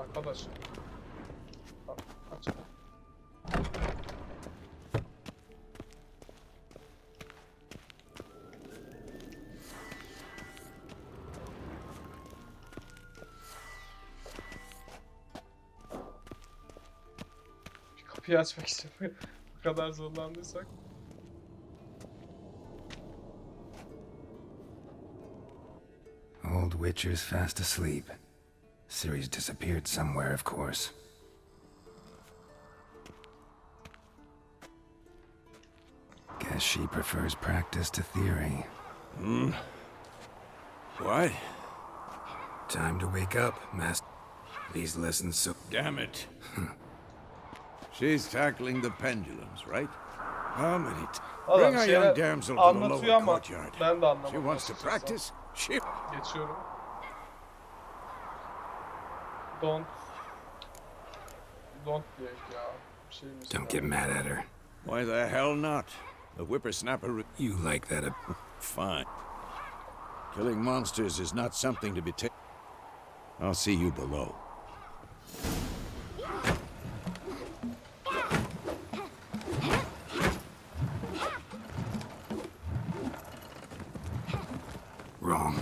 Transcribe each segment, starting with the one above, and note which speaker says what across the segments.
Speaker 1: Arkadaş. Bak, aç. Bir kapıyı açmak için bu kadar zorlandıysak.
Speaker 2: Old Witcher's fast asleep. Ciri's disappeared somewhere, of course. Guess she prefers practice to theory.
Speaker 3: What?
Speaker 2: Time to wake up, Master. These lessons so...
Speaker 3: Damn it. She's tackling the pendulums, right? How many
Speaker 1: Adam
Speaker 3: Bring a
Speaker 1: şeyler
Speaker 3: young damsel to the
Speaker 1: anlatıyor
Speaker 3: lower
Speaker 1: ama
Speaker 3: courtyard.
Speaker 1: ben de anlamadım.
Speaker 3: She wants to
Speaker 1: açıkçası.
Speaker 3: practice? She...
Speaker 1: Geçiyorum. Don't diyor ya. Bir şey mi?
Speaker 2: Don't get mad at her.
Speaker 3: Why the hell not? The whippersnapper...
Speaker 2: You like that
Speaker 3: Fine. Killing monsters is not something to be taken. I'll see you below.
Speaker 2: Wrong.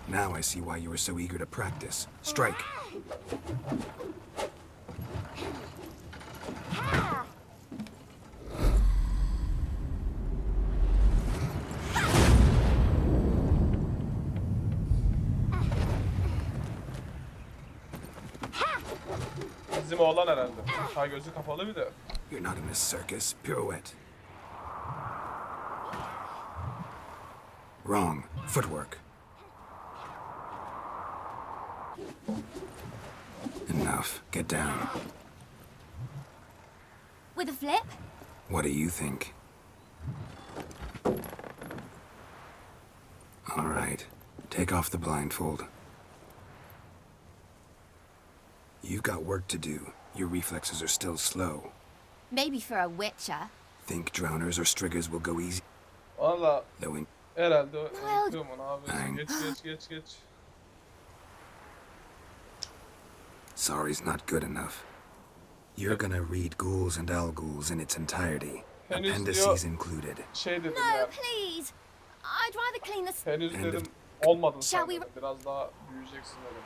Speaker 2: Now I see why you were so eager to practice. Strike.
Speaker 1: Bizim oğlan herhalde. Ha gözü kapalı bir de.
Speaker 2: You're not in a circus. Pirouette. Wrong. Footwork. Enough. Get down.
Speaker 4: With a flip?
Speaker 2: What do you think? All right. Take off the blindfold. You've got work to do. Your reflexes are still slow.
Speaker 4: Maybe for a witcher.
Speaker 2: Think drowners or striggers will go easy?
Speaker 1: Valla
Speaker 2: Though in
Speaker 1: herhalde unutuyorum onu abi.
Speaker 2: Aynen.
Speaker 1: Geç.
Speaker 2: sorry's not good enough. You're gonna read Ghouls and Al-Ghouls in its entirety.
Speaker 1: Henüz
Speaker 2: Appendices
Speaker 1: diyor-
Speaker 2: included.
Speaker 1: Şey dedim
Speaker 4: No,
Speaker 1: ya.
Speaker 4: please. I'd rather clean this.
Speaker 1: Henüz
Speaker 2: End
Speaker 1: dedim
Speaker 2: of-
Speaker 1: olmadın
Speaker 4: Shall
Speaker 1: sen
Speaker 4: we-
Speaker 1: dedim. Biraz daha büyüyeceksin dedim.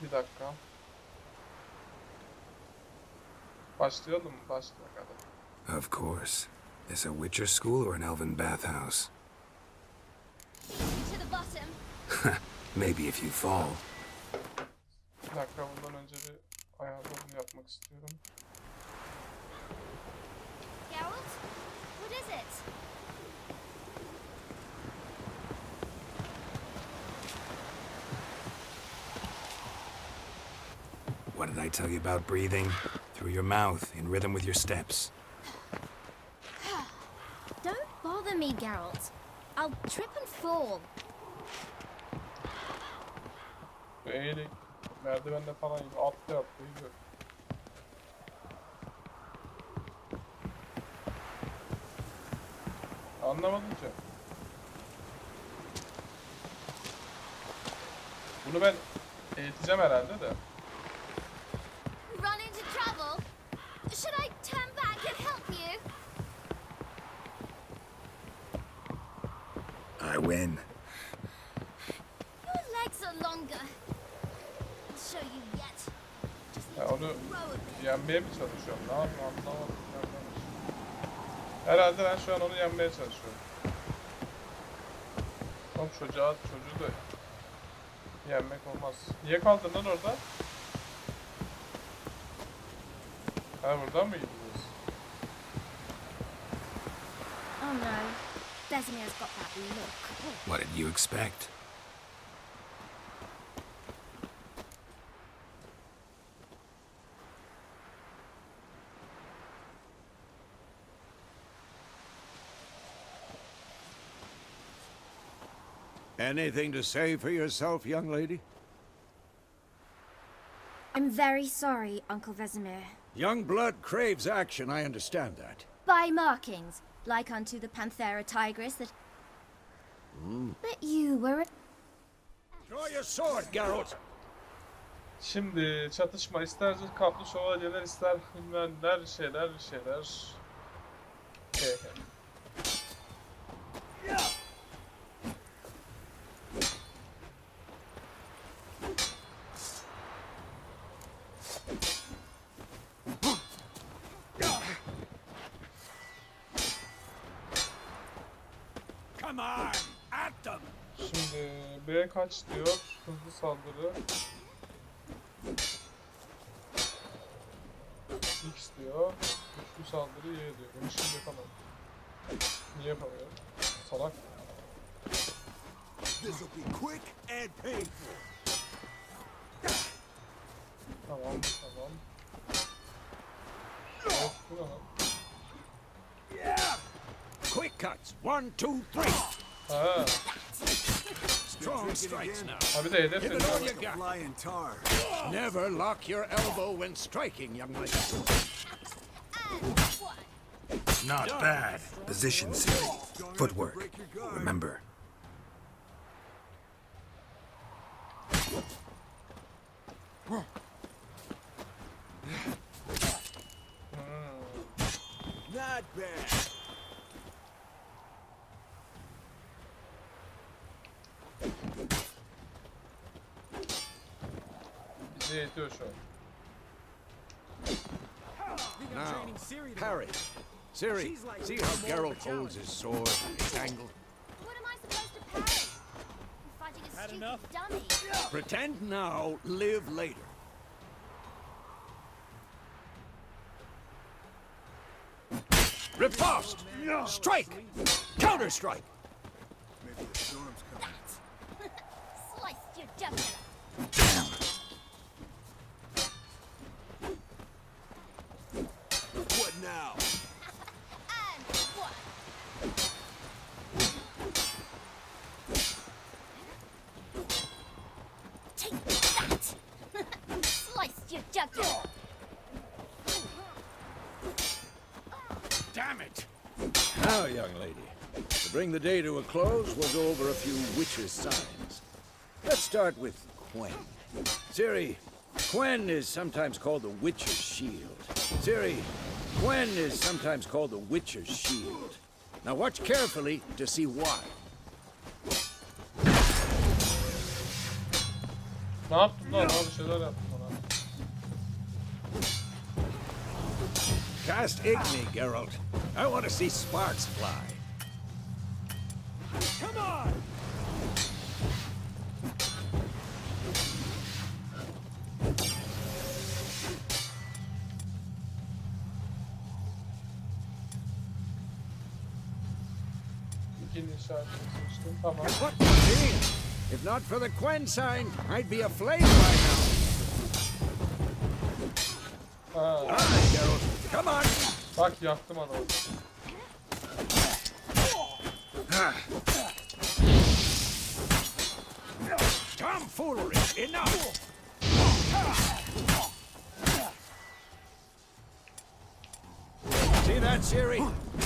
Speaker 1: Bir dakika. Başlayalım mı? Başlayalım hadi.
Speaker 2: Of course. Is a Witcher school or an elven bathhouse?
Speaker 4: To the bottom.
Speaker 2: Maybe if you fall.
Speaker 1: Bir dakika bundan önce bir ayarlarını yapmak istiyorum.
Speaker 4: Geralt? What is it?
Speaker 2: What did I tell you about breathing? Through your mouth, in rhythm with your steps.
Speaker 4: Don't bother me, Geralt. I'll trip and fall.
Speaker 1: Bu eğilik merdivenle falan gibi atlıyor gidiyor. Anlamadım ki. Bunu ben eğiteceğim herhalde de.
Speaker 4: Run into trouble? Should I turn back and help you?
Speaker 2: I win.
Speaker 4: Your legs are longer. I'll show you yet.
Speaker 1: Ya onu
Speaker 4: Row a bit.
Speaker 1: yenmeye mi çalışıyorum? Ne yapayım anlamadım. Herhalde ben şu an onu yenmeye çalışıyorum. Oğlum çocuğu da yenmek olmaz. Niye kaldın lan orada? Ha buradan mı gidiyoruz?
Speaker 4: Oh no. Desimir's got that look.
Speaker 2: What did you expect?
Speaker 3: Anything to say for yourself, young lady?
Speaker 4: I'm very sorry, Uncle Vesemir.
Speaker 3: Young blood craves action, I understand that.
Speaker 4: By markings, like unto the Panthera tigris that... Bet you were.
Speaker 3: Draw your sword, Geralt.
Speaker 1: Şimdi çatışma ister kaplı şövalyeler ister hümanlar şeyler.
Speaker 3: Come on, at them.
Speaker 1: Şimdi B kaç diyor? Hızlı saldırı. X diyor. Güçlü saldırı Y diyor. Bunu şimdi yapamam. Niye yapamıyorum? Salak.
Speaker 3: This'll be quick and painful.
Speaker 1: Tamam. Evet, bu ne lan?
Speaker 3: Quick cuts. 1, 2, 3.
Speaker 1: Ha,
Speaker 3: Strong strikes now.
Speaker 1: ha bir de hedef
Speaker 3: Give
Speaker 1: dedi.
Speaker 3: it all you
Speaker 1: Bak.
Speaker 3: got.
Speaker 5: Flying tar.
Speaker 3: Never lock your elbow when striking, young lady.
Speaker 4: And what?
Speaker 2: Not bad. Position, Siri. Footwork. Remember.
Speaker 5: Not bad.
Speaker 1: Bize yetiyor şu an.
Speaker 3: Now, parry. Siri, see how Geralt holds his sword, it's angled.
Speaker 4: What am I supposed to parry? I'm fighting a stupid dummy.
Speaker 3: Pretend now, live later. Riposte! Strike! Counter-strike!
Speaker 5: Maybe the storm's coming.
Speaker 4: Sliced your jugular.
Speaker 2: Damn.
Speaker 5: What now?
Speaker 4: And what? Take that! Sliced your jugular.
Speaker 3: Damn it! Now, young lady, to bring the day to a close, we'll go over a few witches' signs. Let's start with Quen. Ciri, Quen is sometimes called the Witcher's Shield. Ciri, Quen is sometimes called the Witcher's Shield. Now watch carefully to see why.
Speaker 1: Ne yaptın lan? Abi şeyler yaptım bana.
Speaker 3: Cast Igni, Geralt. I want to see sparks fly. Come on!
Speaker 1: İkinci işaretini seçtim. Tamam.
Speaker 3: What the thing? If not for the Quen sign, I'd be aflame by now.
Speaker 1: Ha,
Speaker 3: All right, Geralt. Come on!
Speaker 1: bak yaktım adamı.
Speaker 3: Tomfoolery! Enough! See that, Ciri?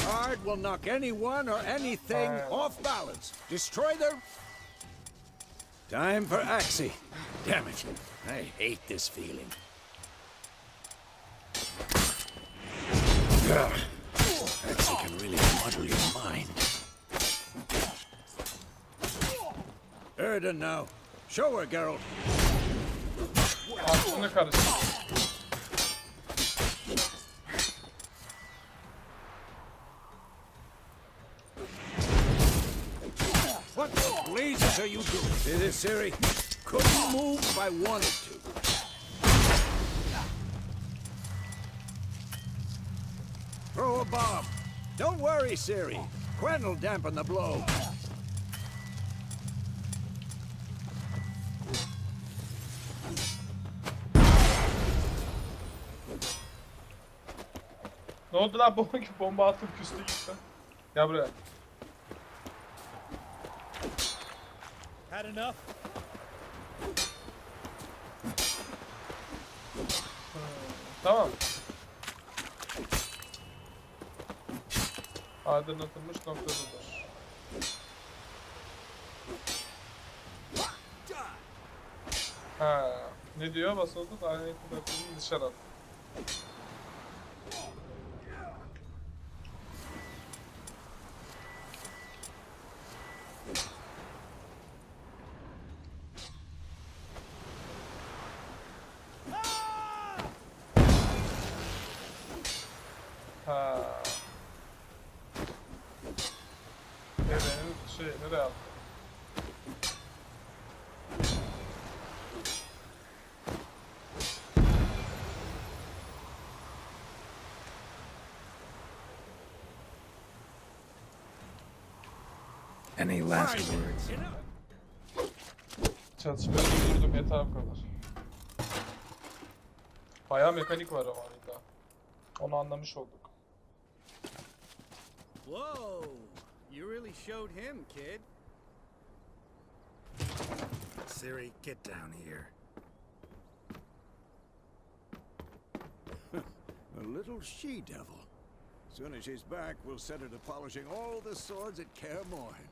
Speaker 3: Hard will knock anyone or anything off balance. Destroy their... Time for Axie. Damn it. I hate this feeling. Ugh. Axie can really muddle your mind. Erden now. Show her, Geralt.
Speaker 1: Aklını karıştır.
Speaker 3: What the blazes are you doing? See this, Ciri? Couldn't move if I wanted to. Throw a bomb. Don't worry, Ciri. Quen will dampen the blow.
Speaker 1: Ne oldu lan bomba attım küstü gitti. Gel buraya.
Speaker 6: Had enough?
Speaker 1: Tamam. Aydınlatılmış noktadır. Ha, ne diyor? Basılı tut, aynı kudretini dışarı at. Ha. Benim nereye attı?
Speaker 2: Any last words?
Speaker 1: Çatışmayı durdurdum, yeter bu kadar. Bayağı mekanik var ama oyunda. Onu anlamış olduk.
Speaker 7: Whoa! You really showed him, kid.
Speaker 2: Siri, get down here.
Speaker 3: A little she-devil. Soon as she's back, we'll set her to polishing all the swords at Kaer Morhen.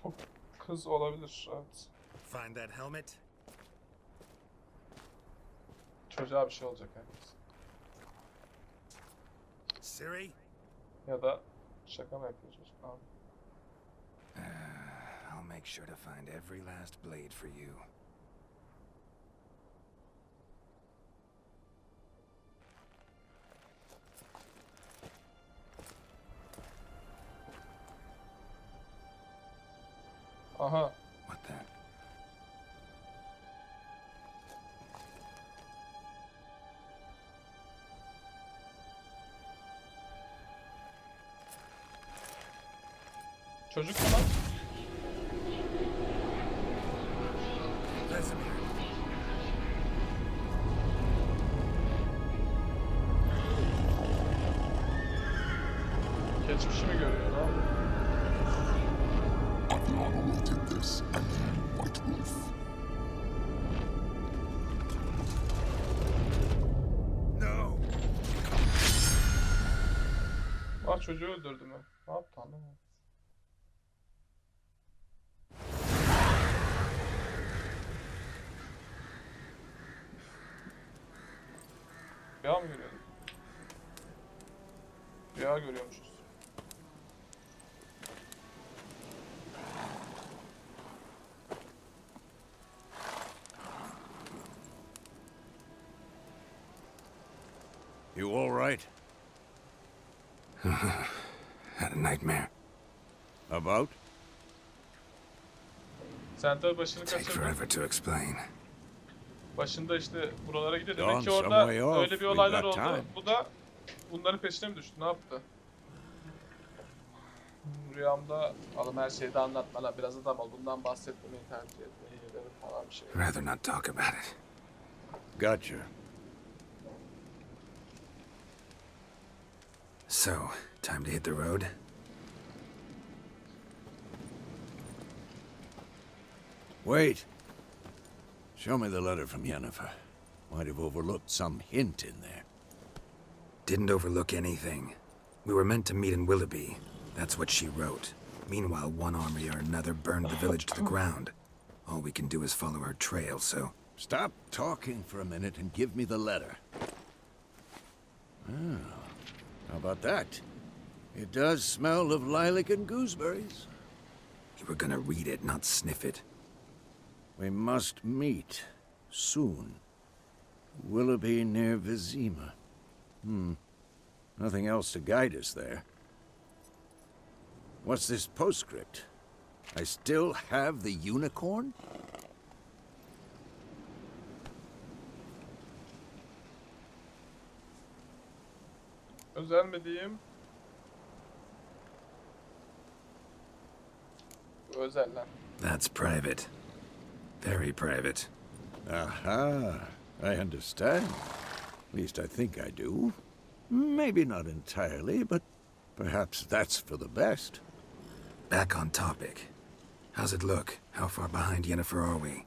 Speaker 1: O kız olabilir, evet.
Speaker 2: Find that helmet?
Speaker 1: Çocuğa bir şey olacak herkes.
Speaker 2: Siri?
Speaker 1: Ya da şaka mı yapıyor çocuk? Abi.
Speaker 2: I'll make sure to find every last blade for you.
Speaker 1: Aha.
Speaker 2: What then?
Speaker 1: Çocuk mu lan?
Speaker 2: Vesemir.
Speaker 1: Geçmişi mi görüyor lan?
Speaker 8: Adriano did this, and then White Wolf.
Speaker 2: No!
Speaker 1: Bak çocuğu öldürdü mü? Ne yaptı anlamadım. Rüya mı görüyorduk? Rüya görüyormuşuz.
Speaker 3: You all right?
Speaker 2: Had a nightmare.
Speaker 3: About?
Speaker 1: Sen tabi başını
Speaker 2: Take
Speaker 1: kaçırdın.
Speaker 2: forever to explain.
Speaker 1: Başında işte buralara gidiyor.
Speaker 3: Gone
Speaker 1: Demek ki
Speaker 3: some
Speaker 1: orada
Speaker 3: way off.
Speaker 1: öyle bir
Speaker 3: We've
Speaker 1: olaylar
Speaker 3: got
Speaker 1: oldu.
Speaker 3: time.
Speaker 1: Bu da bunların peşine mi düştü? Ne yaptı? Rüyamda alım her şeyi de anlatma lan. Biraz adam ol. Bundan bahsetmemeyi tercih etmeyi ederim falan bir şey.
Speaker 2: Rather not talk about it.
Speaker 3: Gotcha.
Speaker 2: So, time to hit the road?
Speaker 3: Wait. Show me the letter from Yennefer. Might have overlooked some hint in there.
Speaker 2: Didn't overlook anything. We were meant to meet in Willoughby. That's what she wrote. Meanwhile, one army or another burned the village to the ground. All we can do is follow her trail, so...
Speaker 3: Stop talking for a minute and give me the letter. Oh, how about that? It does smell of lilac and gooseberries.
Speaker 2: You were gonna read it, not sniff it.
Speaker 3: We must meet soon. Willoughby near Vizima. Nothing else to guide us there. What's this postscript? I still have the unicorn?
Speaker 1: Özel mi diyeyim? Bu özel lan.
Speaker 2: That's private. Very private.
Speaker 3: Aha, I understand. At least I think I do. Maybe not entirely, but perhaps that's for the best.
Speaker 2: Back on topic. How's it look? How far behind Yennefer are we?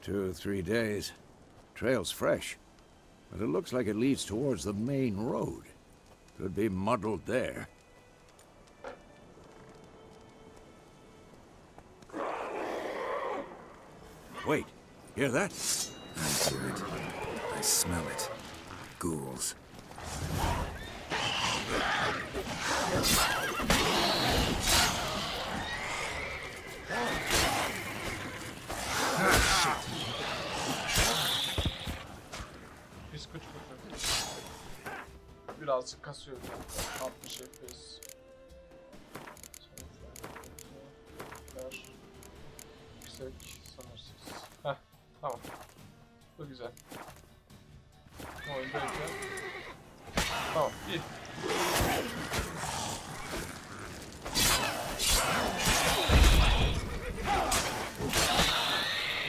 Speaker 3: 2 or 3 days. Trail's fresh, but it looks like it leads towards the main road. Could be muddled there. Wait, hear that?
Speaker 2: I hear it. I smell it. Ghouls.
Speaker 1: Biz küçük birazcık kasıyor. 60 FPS. Yüksek, sınırsız. Heh, tamam. Bu güzel. Oyundayken. Tamam, iyi.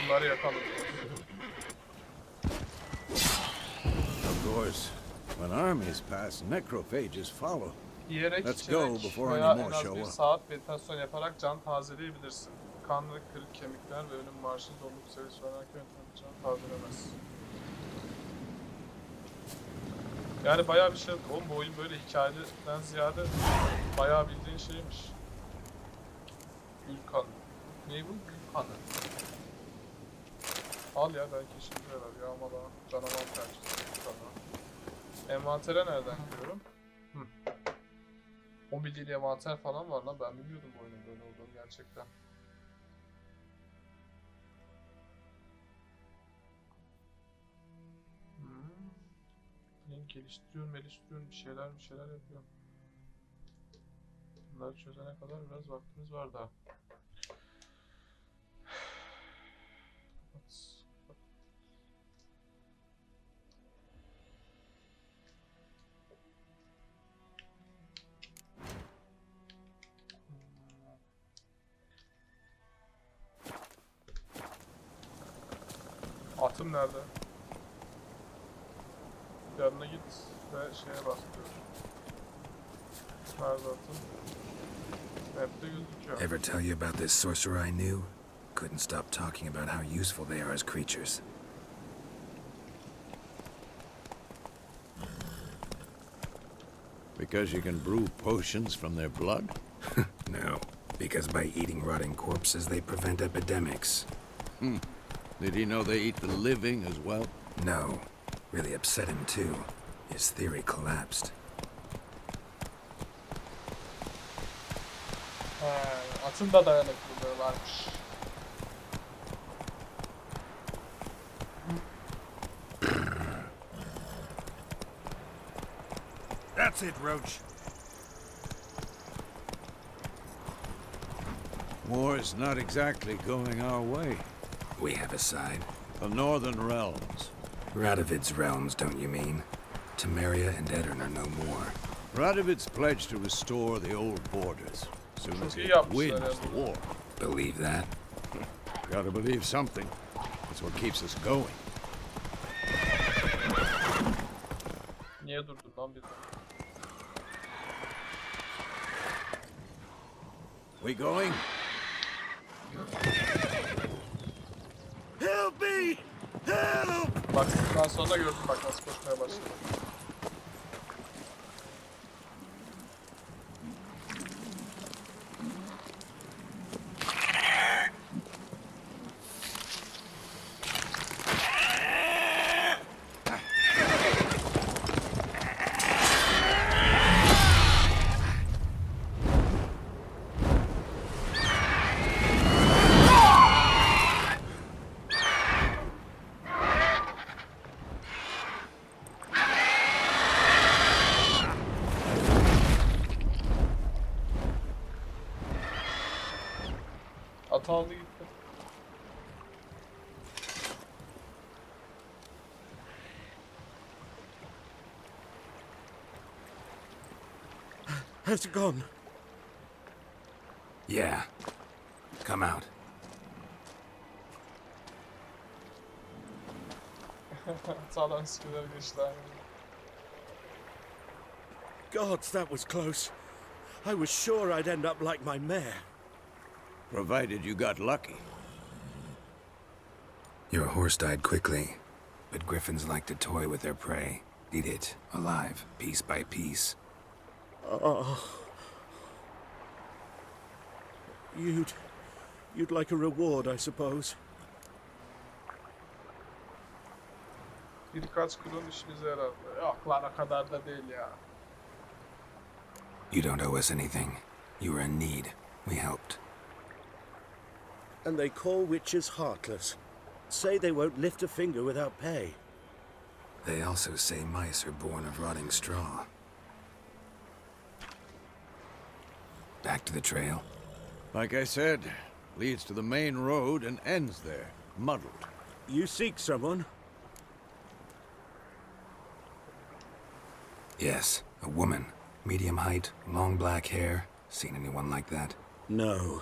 Speaker 1: Bunları yapalım.
Speaker 3: Of course, when armies pass, necrophages follow.
Speaker 1: Yiyerek,
Speaker 3: Let's go
Speaker 1: içerek
Speaker 3: before
Speaker 1: veya
Speaker 3: any
Speaker 1: en
Speaker 3: more
Speaker 1: az
Speaker 3: show
Speaker 1: bir
Speaker 3: up.
Speaker 1: saat meditasyon yaparak can tazeleyebilirsin. Kanlı, kırık kemikler ve ölüm marşı zorluk seviyesi olarak yöntem can tazelemez. Yani bayağı bir şey yok. Oğlum bu oyun böyle hikayeden ziyade bayağı bildiğin şeymiş. Gül kanı. Ne bu? Gül kanı. Al ya belki işimize yarar. Yağmala, canavar tercihsi. Tamam. Envantere nereden giriyorum? O bildiğin envanter falan var lan. Ben bilmiyordum bu oyunun böyle olduğunu gerçekten. Geliştiriyorum, bir şeyler yapıyorum. Bunları çözene kadar biraz vaktimiz var daha. Atım nerede? Yanına git ve şeye bas diyor. Nerede atım? Map'te gözüküyor.
Speaker 2: Ever tell you about this sorcerer I knew? Couldn't stop talking about how useful they are as creatures.
Speaker 3: Because you can brew potions from their blood?
Speaker 2: No, because by eating rotting corpses, they prevent epidemics.
Speaker 3: Did he know they eat the living as well?
Speaker 2: No, really upset him too. His theory collapsed.
Speaker 1: Atın da dayanıklılığı varmış.
Speaker 5: That's it, Roach.
Speaker 3: War's not exactly going our way.
Speaker 2: We have a side.
Speaker 3: The northern realms.
Speaker 2: Radovid's realms, don't you mean? Temeria and Edirn are no more.
Speaker 3: Radovid's pledged to restore the old borders. Soon as he wins the war.
Speaker 2: Believe that?
Speaker 3: Gotta believe something. That's what keeps us going.
Speaker 1: Niye durdun lan bir de?
Speaker 3: We going?
Speaker 5: Help me! Help!
Speaker 1: Bak daha sonra gördüm bak nasıl koşmaya başladı. At aldı gitti.
Speaker 5: Has it gone?
Speaker 2: Yeah. Come out.
Speaker 1: Sağdan sıkılar geçti abi.
Speaker 5: Gods, that was close. I was sure I'd end up like my mare.
Speaker 3: Provided you got lucky.
Speaker 2: Your horse died quickly, but griffins like to toy with their prey. Eat it, alive, piece by piece.
Speaker 5: Oh. You'd like a reward, I suppose.
Speaker 1: Birkaç kurun işimize yaradı. Yok lan o kadar da değil ya.
Speaker 2: You don't owe us anything. You were in need. We helped.
Speaker 5: And they call witches heartless. Say they won't lift a finger without pay.
Speaker 2: They also say mice are born of rotting straw. Back to the trail.
Speaker 3: Like I said, leads to the main road and ends there, muddled.
Speaker 5: You seek someone?
Speaker 2: Yes, a woman. Medium height, long black hair. Seen anyone like that?
Speaker 5: No.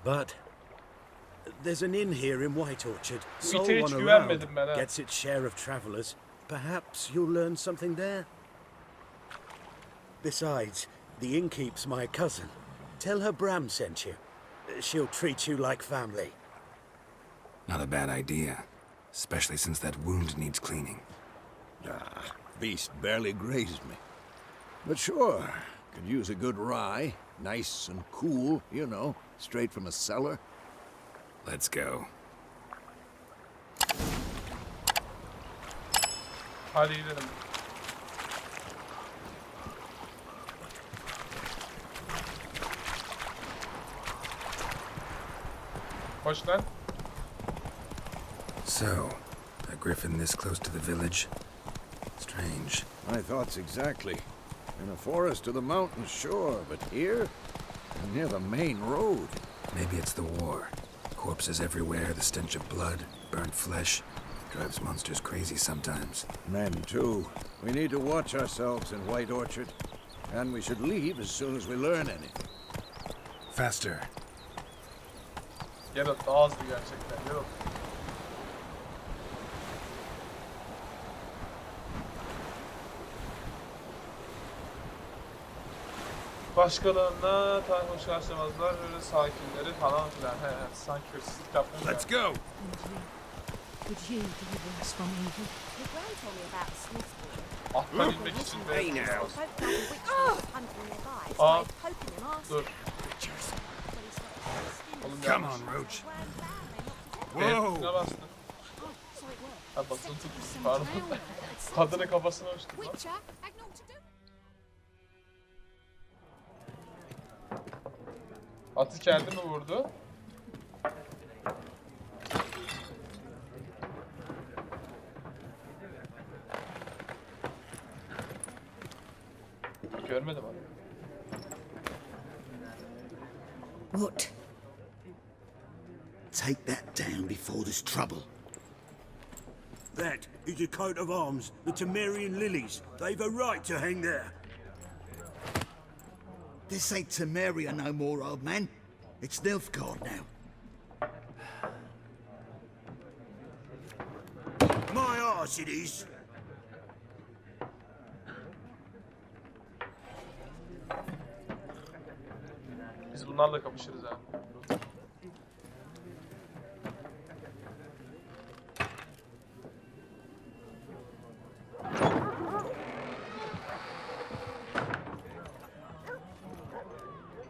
Speaker 5: But there's an inn here in White Orchard.
Speaker 1: Bu
Speaker 5: Sole
Speaker 1: ite hiç
Speaker 5: one
Speaker 1: güvenmedim
Speaker 5: around.
Speaker 1: ben ha.
Speaker 5: Gets its share of travelers. Perhaps you'll learn something there. Besides, the innkeep's my cousin. Tell her Bram sent you. She'll treat you like family.
Speaker 2: Not a bad idea. Especially since that wound needs cleaning.
Speaker 3: Beast barely grazed me. But sure, could use a good rye. Nice and cool, you know, straight from a cellar.
Speaker 2: Let's go.
Speaker 1: Hadi gidelim. Hoş lan.
Speaker 2: So, a griffin this close to the village? Strange.
Speaker 3: My thoughts exactly. In a forest or the mountains, sure, but here? Near the main road.
Speaker 2: Maybe it's the war. Corpses everywhere, the stench of blood, burnt flesh. Drives monsters crazy sometimes.
Speaker 3: Men, too. We need to watch ourselves in White Orchard. And we should leave as soon as we learn anything.
Speaker 2: Faster.
Speaker 1: Geralt daha hızlı gerçekten. Geralt. Başkalarına hoş karşılamazlar, böyle sakinleri falan filan. He, sanki hırsızlık yapmış.
Speaker 3: Let's go!
Speaker 4: Would you deliver us from evil? Your gran told me about a smith boy.
Speaker 1: Atla binmek için de.
Speaker 4: Both found witches hunting nearby, so
Speaker 1: Aa,
Speaker 4: I poking him asked
Speaker 1: dur.
Speaker 4: him.
Speaker 1: Oğlum
Speaker 2: Come
Speaker 1: yanlış.
Speaker 2: on, Roach.
Speaker 1: Hepsine bastım.
Speaker 4: So it worked.
Speaker 1: Ha basılı tutmuş, pardon. Kadının kafasına uçtum lan.
Speaker 4: Witcher, had naught to do.
Speaker 1: Atı kendi mi vurdu? Görmedim abi.
Speaker 9: What?
Speaker 10: Take that down before there's trouble.
Speaker 5: That is a coat of arms, the Temerian lilies. They've a right to hang there.
Speaker 10: This ain't Temeria no more, old man. It's Nilfgaard now.
Speaker 5: My arse it is.
Speaker 1: Biz bunlarla kapışırız ha.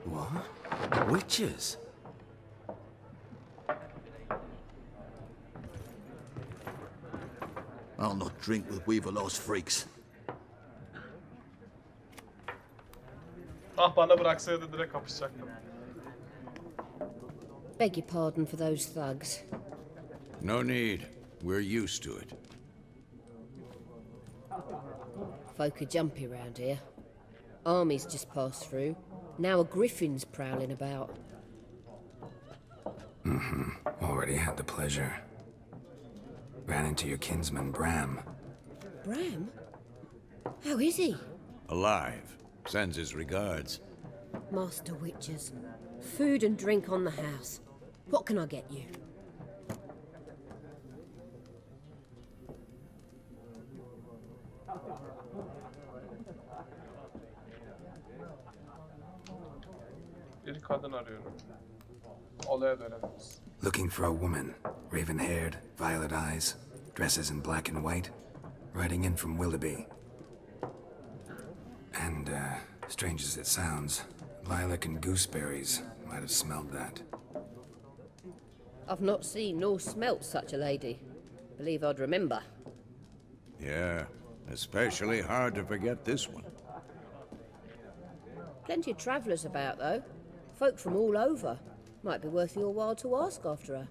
Speaker 2: What? Witches?
Speaker 10: I'll not drink with Weaverlost freaks.
Speaker 1: Ah bana bıraksaydı direkt kapışacaktım.
Speaker 9: Beg your pardon for those thugs.
Speaker 3: No need. We're used to it.
Speaker 9: Folk are jumpy round here. Armies just passed through. Now a griffin's prowling about.
Speaker 2: Already had the pleasure. Ran into your kinsman, Bram.
Speaker 9: Bram? How is he?
Speaker 3: Alive. Sends his regards.
Speaker 9: Master Witchers. Food and drink on the house. What can I get you?
Speaker 1: Bir kadın arıyorum. Olaya dönelim biz.
Speaker 2: Looking for a woman. Raven-haired, violet eyes, dresses in black and white. Riding in from Willoughby. And, strange as it sounds, lilac and gooseberries might have smelled that.
Speaker 9: I've not seen nor smelt such a lady. Believe I'd remember.
Speaker 3: Yeah, especially hard to forget this one.
Speaker 9: Plenty of travellers about, though. Folk from all over. Might be worth your while to ask after her.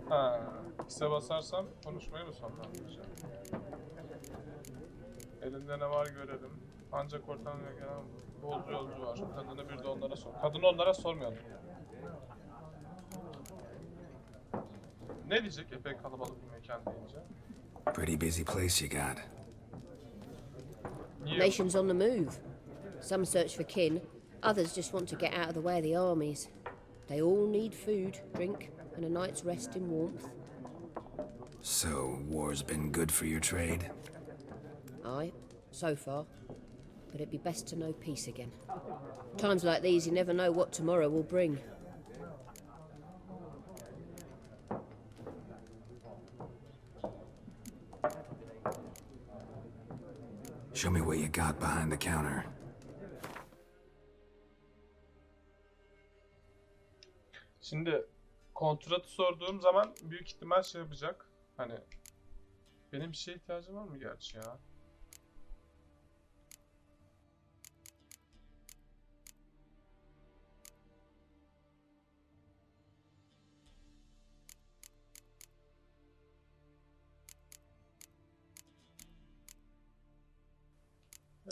Speaker 1: Ha, X'e basarsam konuşmayı mı sonlandıracağım? Elinde ne var görelim. Ancak ortamda gelen bolcu yolcu var. Kadını bir de onlara sor. Kadını onlara sormayalım. Ne diyecek epey kalabalık bir mekan deyince?
Speaker 2: Pretty busy place you got.
Speaker 1: Niye?
Speaker 9: Nations on the move. Some search for kin, others just want to get out of the way of the armies. They all need food, drink, and a night's rest in warmth.
Speaker 2: So, war's been good for your trade?
Speaker 9: Aye, so far. But it'd be best to know peace again. Times like these, you never know what tomorrow will bring.
Speaker 2: Show me what you got behind the counter.
Speaker 1: Şimdi kontratı sorduğum zaman büyük ihtimal şey yapacak. Hani benim bir şeye ihtiyacım var mı gerçi ya?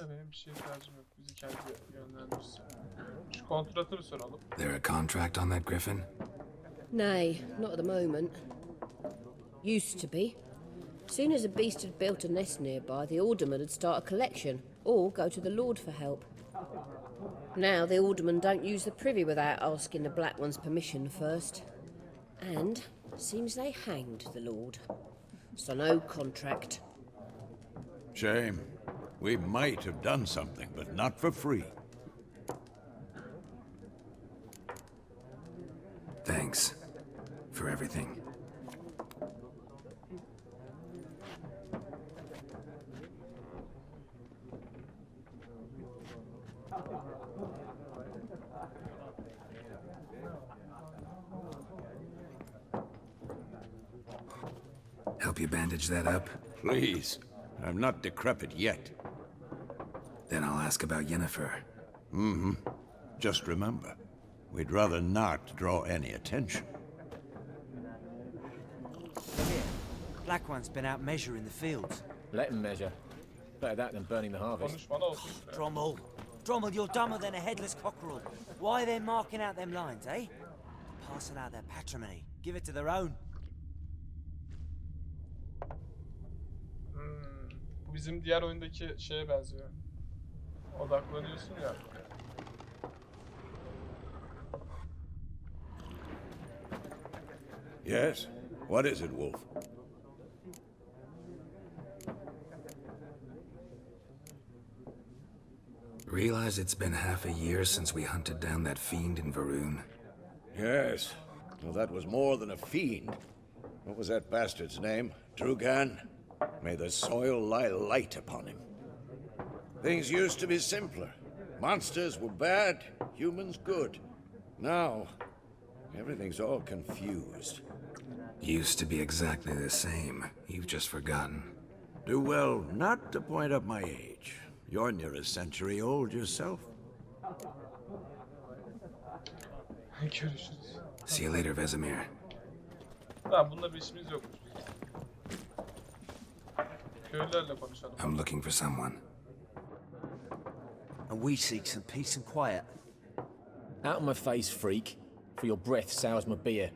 Speaker 1: Ya benim bir şeye ihtiyacım yok. Bizi kendi yönlendirsin. Şu kontratı bir soralım.
Speaker 2: There a contract on that griffin?
Speaker 9: Nay, not at the moment. Used to be. Soon as a beast had built a nest nearby, the alderman would start a collection, or go to the lord for help. Now the aldermen don't use the privy without asking the Black One's permission first. And seems they hanged the lord. So no contract.
Speaker 3: Shame. We might have done something, but not for free.
Speaker 2: Thanks for everything. Help you bandage that up?
Speaker 3: Please. I'm not decrepit yet.
Speaker 2: Then I'll ask about Yennefer.
Speaker 3: Mm-hmm. Just remember, we'd rather not draw any attention.
Speaker 11: Here, Black One's been out measuring the fields.
Speaker 12: Let him measure. Better that than burning the harvest.
Speaker 1: Konuşmana olsun.
Speaker 11: Drommel. Drommel, you're dumber than a headless cockerel. Why are they marking out them lines, eh? Passing out their patrimony. Give it to their own.
Speaker 1: Bu bizim diğer oyundaki şeye benziyor. Odaklanıyorsun ya.
Speaker 3: Yes? What is it, Wolf?
Speaker 2: Realize it's been half a year since we hunted down that fiend in Varun?
Speaker 3: Yes. Well, that was more than a fiend. What was that bastard's name? Drugan? May the soil lie light upon him. Things used to be simpler. Monsters were bad, humans good. Now, everything's all confused.
Speaker 2: Used to be exactly the same. You've just forgotten.
Speaker 3: Do well not to point up my age. You're near a century old yourself.
Speaker 1: Görüşürüz.
Speaker 2: See you later, Vesemir.
Speaker 1: Tamam, bunda bir işimiz yokmuş. Köylülerle konuşalım.
Speaker 2: I'm looking for someone.
Speaker 11: And we seek some peace and quiet.
Speaker 12: Out of my face, freak. For your breath sours my beer.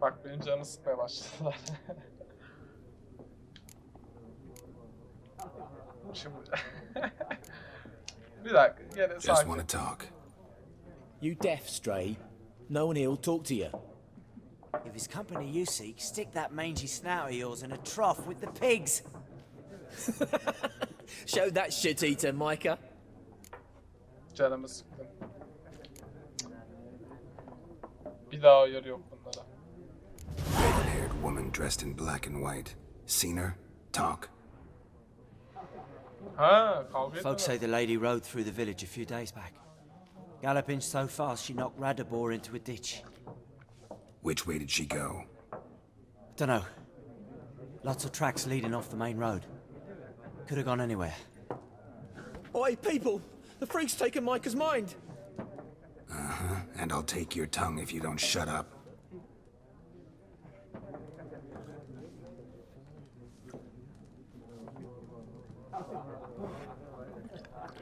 Speaker 1: Bak benim canımı sıkmaya başladılar. Şimdi... Bir dakika, gene
Speaker 2: Just
Speaker 1: sakin.
Speaker 2: want to talk.
Speaker 12: You deaf, Stray? No one here'll talk to you.
Speaker 11: If it's company you seek, stick that mangy snout of yours in a trough with the pigs.
Speaker 12: Show that shit-eater, Micah.
Speaker 1: Canımı sıktın. Bir daha uyarı yok bunlara.
Speaker 2: Red-haired woman dressed in black and white. Seen her? Talk.
Speaker 1: Ha, kavga
Speaker 11: Folks say
Speaker 1: ettiler.
Speaker 11: the lady rode through the village a few days back. Galloping so fast she knocked Radabor into a ditch.
Speaker 2: Which way did she go?
Speaker 11: Dunno. Lots of tracks leading off the main road. Could have gone anywhere.
Speaker 12: Oi, people! The freak's taken Micah's mind!
Speaker 2: Uh-huh. And I'll take your tongue if you don't shut up.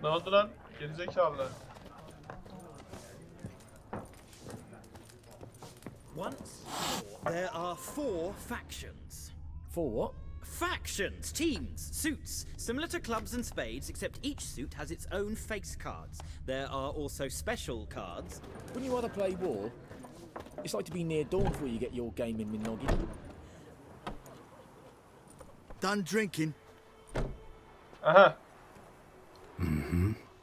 Speaker 1: Ne oldu lan? Gerizekalılar.
Speaker 6: Once, there are 4 factions.
Speaker 12: For what?
Speaker 6: Factions, teams, suits, similar to clubs and spades, except each suit has its own face cards. There are also special cards.
Speaker 12: Wouldn't you rather play war? It's like to be near dawn before you get your game in, Minogi.
Speaker 10: Done drinking?
Speaker 1: Aha.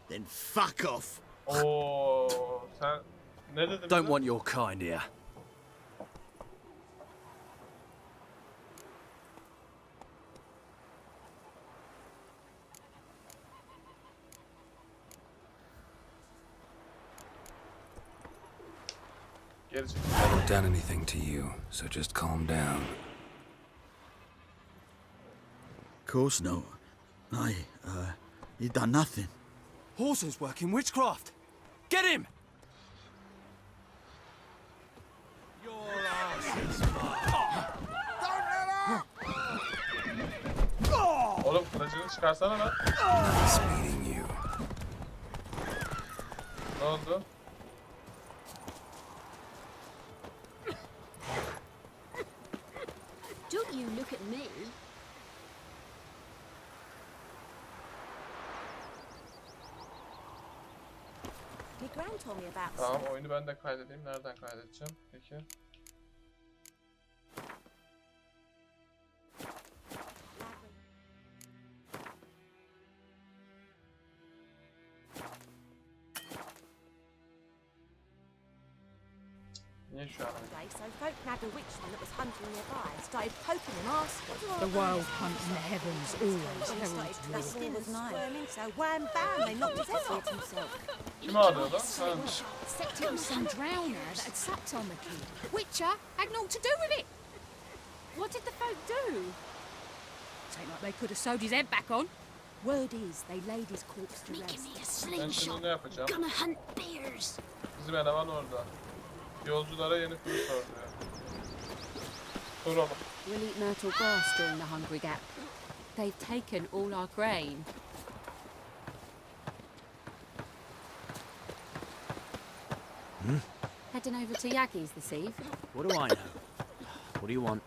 Speaker 10: Then fuck off.
Speaker 1: Oo, sen ne dedin?
Speaker 3: Don't
Speaker 1: bize?
Speaker 3: want your kind here.
Speaker 1: Gerizekalı.
Speaker 2: Haven't done anything to you, so just calm down.
Speaker 10: Of course no. You done nothing.
Speaker 7: Horses working witchcraft. Get him!
Speaker 1: Oğlum kılıcını çıkarsana lan.
Speaker 2: Nice meeting you.
Speaker 1: Ne oldu?
Speaker 4: Don't you look at me.
Speaker 13: My gran told me about
Speaker 1: Tamam, oyunu ben de kaydedeyim. Nereden kaydedeceğim? Peki. Niye şu an?
Speaker 13: today, so folk nabbed a witchman that was hunting nearby and started poking him, asking.
Speaker 14: The wild hunt in the heavens always
Speaker 13: He
Speaker 14: heralds
Speaker 13: started
Speaker 14: war.
Speaker 13: twisting and squirming, so wham bam, they knocked his head off himself.
Speaker 1: Kim ağlıyor lan? Ha.
Speaker 14: Except it was some drowner that had sucked on the kid. Witcher had naught to do with it.
Speaker 4: What did the folk do?
Speaker 14: Ain't like they could have sewed his head back on. Word is they laid his corpse to
Speaker 4: Making
Speaker 14: rest.
Speaker 4: me a
Speaker 1: Ben
Speaker 4: slingshot.
Speaker 1: şimdi ne yapacağım?
Speaker 4: Gonna hunt bears.
Speaker 1: Bizim eleman orada. Yolculara yeni kuyu soruyor. Soralım.
Speaker 15: We'll eat myrtle grass during the hungry gap. They've taken all our grain. Heading over to Yagi's this eve.
Speaker 11: What do I know? What do you want?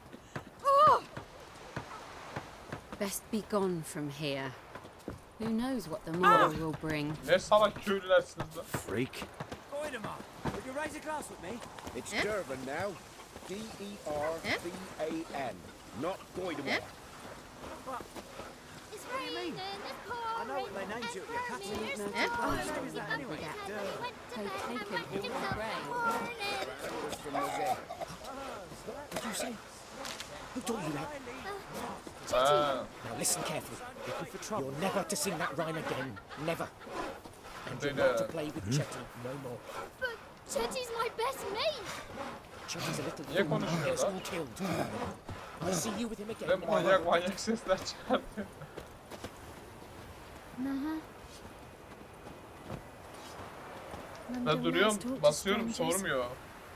Speaker 15: Best be gone from here. Who knows what the morrow will bring?
Speaker 1: Ne salak köylülersiniz lan.
Speaker 11: Freak.
Speaker 7: Goidemar, would you raise a glass with me?
Speaker 3: It's Durban now. D-E-R-B-A-N. Not Goidemar.
Speaker 4: It's raining, it's pouring.
Speaker 7: I know what they named you at your cutting.
Speaker 15: We'll eat myrtle
Speaker 7: What
Speaker 15: grass
Speaker 7: the
Speaker 15: during
Speaker 7: is
Speaker 15: the
Speaker 7: that
Speaker 15: hungry
Speaker 7: anyway?
Speaker 15: gap.
Speaker 4: They've
Speaker 15: They've taken all our grain.
Speaker 12: What did you say? Who taught you that?
Speaker 1: Ha.
Speaker 12: Now listen carefully. You're never to sing that rhyme again. Never. And you're
Speaker 1: Böyle.
Speaker 12: not to play with Chetty no more.
Speaker 4: But Chetty's my best mate.
Speaker 12: Chetty's a little
Speaker 1: Niye
Speaker 12: fool. He'll get
Speaker 1: konuşmuyor
Speaker 12: us
Speaker 1: lan?
Speaker 12: all killed. I'll see you with him
Speaker 1: Ve
Speaker 12: again.
Speaker 1: manyak manyak sesler çıkartıyor. Ben duruyorum, basıyorum, sormuyor.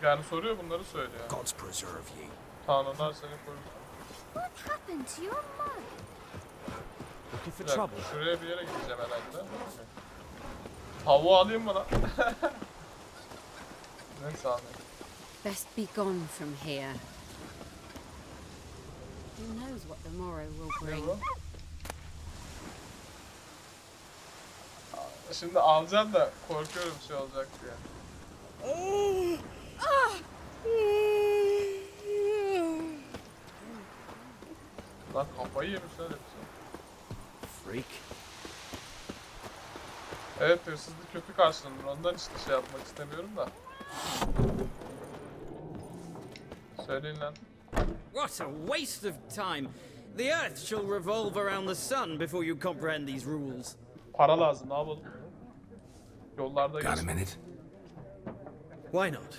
Speaker 1: Yani soruyor, bunları söylüyor.
Speaker 3: Gods preserve ye.
Speaker 1: Tanrılar seni korusun.
Speaker 4: What happened to your mug?
Speaker 11: Looking for
Speaker 1: Bir dakika,
Speaker 11: trouble?
Speaker 1: şuraya bir yere gideceğim herhalde. Tavuğu alayım mı lan? Neyse abi.
Speaker 15: Best be gone from here. Who knows what the morrow will
Speaker 1: Ne
Speaker 15: bring?
Speaker 1: bu? Şimdi alacağım da korkuyorum bir şey olacak diye. Lan kafayı yemiş lan hepsi.
Speaker 11: Freak.
Speaker 1: Evet, hırsızlık kötü karşılanır. Ondan işte şey yapmak istemiyorum da. Söyleyin lan.
Speaker 6: What a waste of time. The Earth shall revolve around the sun before you comprehend these rules.
Speaker 1: Para lazım, ne yapalım? Yollarda
Speaker 2: Got a
Speaker 1: geç.
Speaker 2: minute?
Speaker 6: Why not?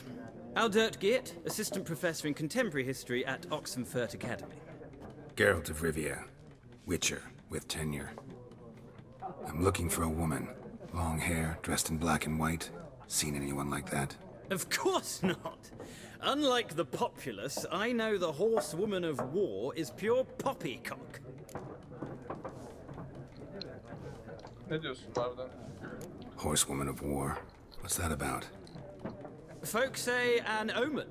Speaker 6: Aldert Geert, Assistant Professor in Contemporary History at Oxenfurt Academy.
Speaker 2: Geralt of Rivia, Witcher, with tenure. I'm looking for a woman. Long hair, dressed in black and white. Seen anyone like that?
Speaker 6: Of course not. Unlike the populace, I know the horsewoman of war is pure poppycock.
Speaker 1: Ne diyorsun harbiden?
Speaker 2: Horsewoman of war? What's that about?
Speaker 6: Folk say an omen.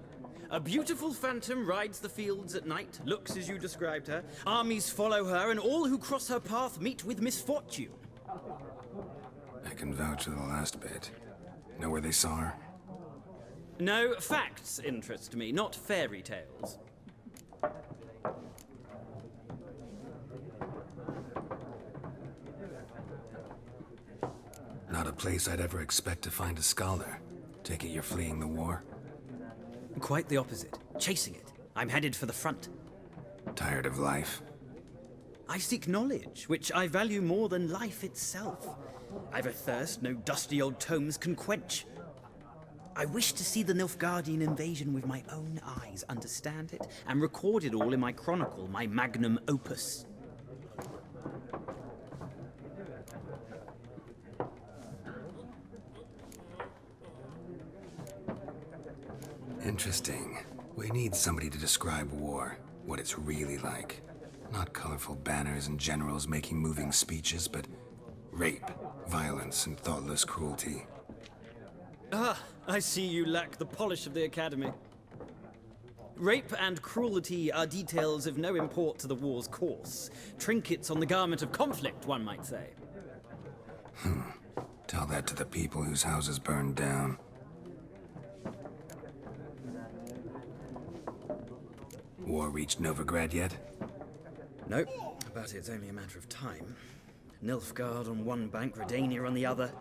Speaker 6: A beautiful phantom rides the fields at night, looks as you described her. Armies follow her, and all who cross her path meet with misfortune.
Speaker 2: I can vouch for the last bit. Know where they saw her?
Speaker 6: No, facts interest me, not fairy tales.
Speaker 2: Not a place I'd ever expect to find a scholar. Take it you're fleeing the war?
Speaker 6: Quite the opposite. Chasing it. I'm headed for the front.
Speaker 2: Tired of life?
Speaker 6: I seek knowledge, which I value more than life itself. I've a thirst no dusty old tomes can quench. I wish to see the Nilfgaardian invasion with my own eyes, understand it, and record it all in my chronicle, my magnum opus.
Speaker 2: Interesting. We need somebody to describe war, what it's really like. Not colorful banners and generals making moving speeches, but rape, violence, and thoughtless cruelty.
Speaker 6: Ah, I see you lack the polish of the Academy. Rape and cruelty are details of no import to the war's course. Trinkets on the garment of conflict, one might say.
Speaker 2: Tell that to the people whose houses burned down. War reached Novigrad yet?
Speaker 6: Nope, but it's only a matter of time. Nilfgaard on one bank, Redania on the other,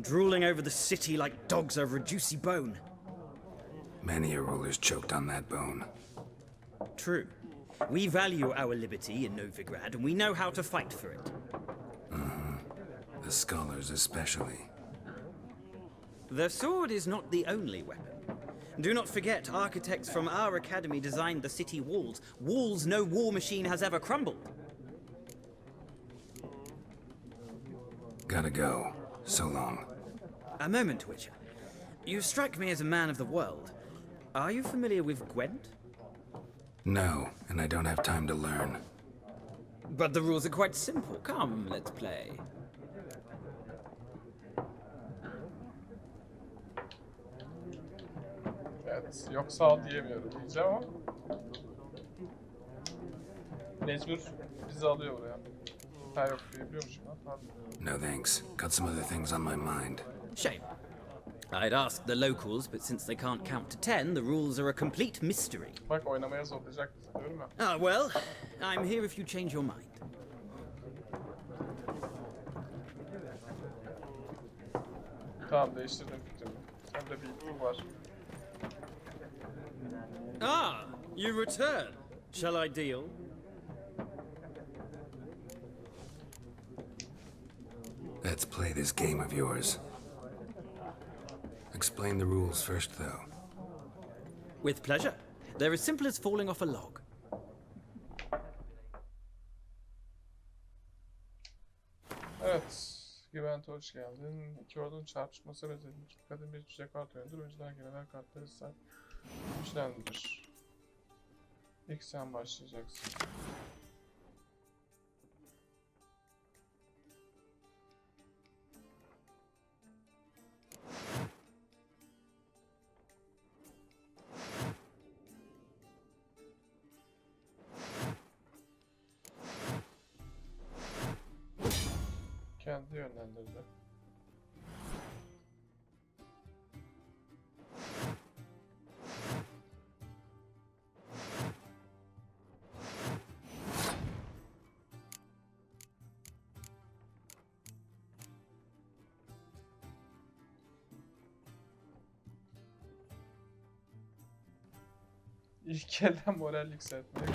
Speaker 6: drooling over the city like dogs over a juicy bone.
Speaker 2: Many a ruler's choked on that bone.
Speaker 6: True. We value our liberty in Novigrad, and we know how to fight for it.
Speaker 2: The scholars especially.
Speaker 6: The sword is not the only weapon. Do not forget, architects from our academy designed the city walls. Walls no war machine has ever crumbled.
Speaker 2: Gotta go. So long.
Speaker 6: A moment, Witcher. You strike me as a man of the world. Are you familiar with Gwent?
Speaker 2: No, and I don't have time to learn.
Speaker 6: But the rules are quite simple. Come, let's play.
Speaker 1: Evet, yok sağ ol diyemiyorum diyeceğim ama mecbur bizi alıyor buraya. Ha yok diyebiliyormuşum ha, pardon.
Speaker 2: No thanks. Got some other things on my mind.
Speaker 6: Shame. I'd ask the locals, but since they can't count to 10, the rules are a complete mystery.
Speaker 1: Bak oynamaya zorlayacak bizi diyorum ya.
Speaker 6: Ah, well, I'm here if you change your mind.
Speaker 1: Tamam, değiştirdim fikrimi. Sende bir ihtimal var.
Speaker 6: Ah, you return. Shall I deal?
Speaker 2: Let's play this game of yours. Explain the rules first, though.
Speaker 6: With pleasure. They're as simple as falling off a log.
Speaker 1: Evet. Güvent hoş geldin. İki ordunun çarpışması özellikle kadın bir cüce kart oyundur. Oyuncular genel kartları sen güçlendirir. İlk sen başlayacaksın. Kendi yönlendirdi. İlk elden moral yükseltmek.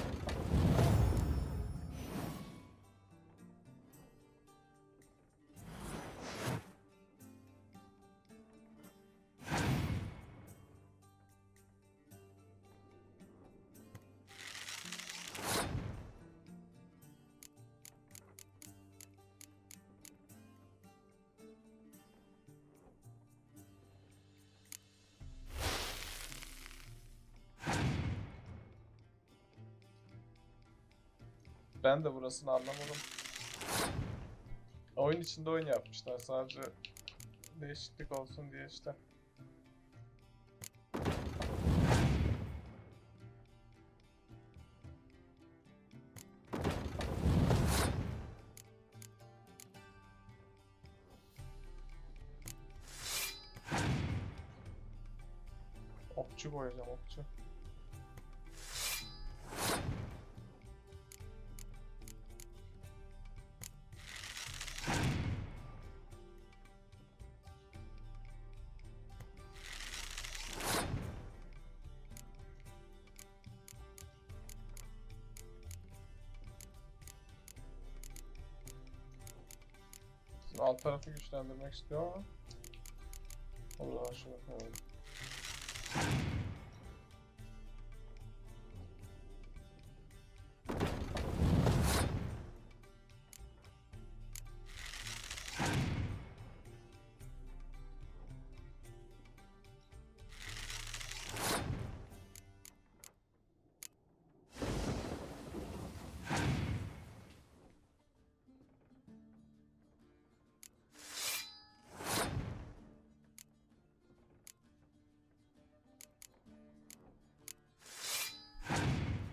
Speaker 1: Ben de burasını anlamadım. Oyun içinde oyun yapmışlar sadece değişiklik olsun diye işte. Okçu boyayacağım, okçu. Şimdi alt tarafı güçlendirmek istiyor ama o zaman şunu koyalım.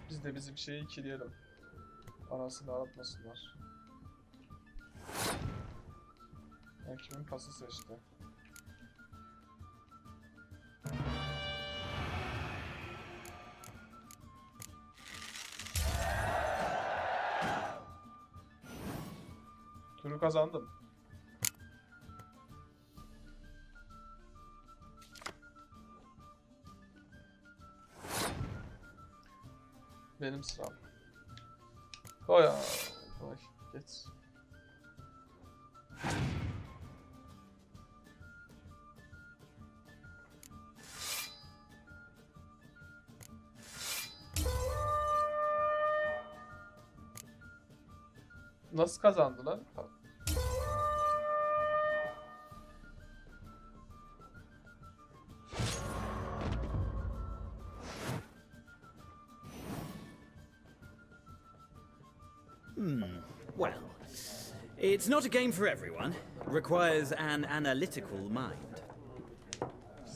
Speaker 1: Biz de bizim şeyi ikileyelim. Anasını aratmasınlar. Kimin pası seçti? Turu kazandım. Benim sıram. Koy ya. Koy. Geç. Nasıl kazandılar?
Speaker 6: Well, it's not a game for everyone. Requires an analytical mind.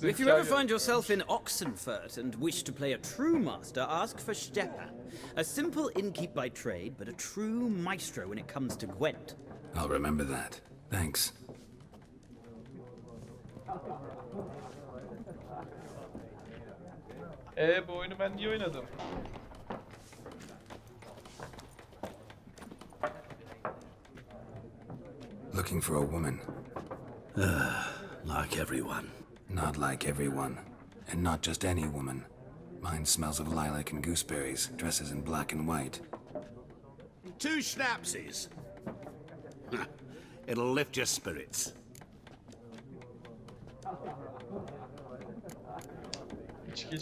Speaker 6: If you ever find yourself in Oxenfurt and wish to play a true master, ask for Steppe. A simple innkeep by trade, but a true maestro when it comes to Gwent.
Speaker 2: I'll remember that. Thanks.
Speaker 1: Bu oyunu ben niye oynadım?
Speaker 2: Looking for a woman.
Speaker 5: Like everyone.
Speaker 2: Not like everyone. And not just any woman. Mine smells of lilac and gooseberries, dresses in black and white.
Speaker 5: 2 schnapsies. It'll lift your spirits.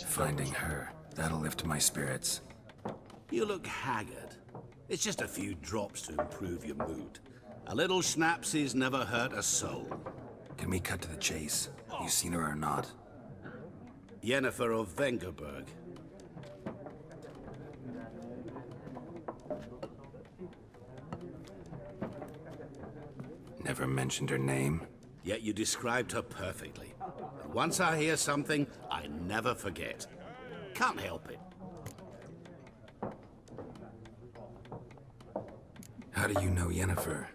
Speaker 2: Finding her, that'll lift my spirits.
Speaker 5: You look haggard. It's just a few drops to improve your mood. A little schnapsies never hurt a soul.
Speaker 2: Can we cut to the chase? You seen her or not?
Speaker 5: Yennefer of Vengerberg.
Speaker 2: Never mentioned her name.
Speaker 5: Yet you described her perfectly. And once I hear something, I never forget. Can't help it.
Speaker 2: How do you know Yennefer?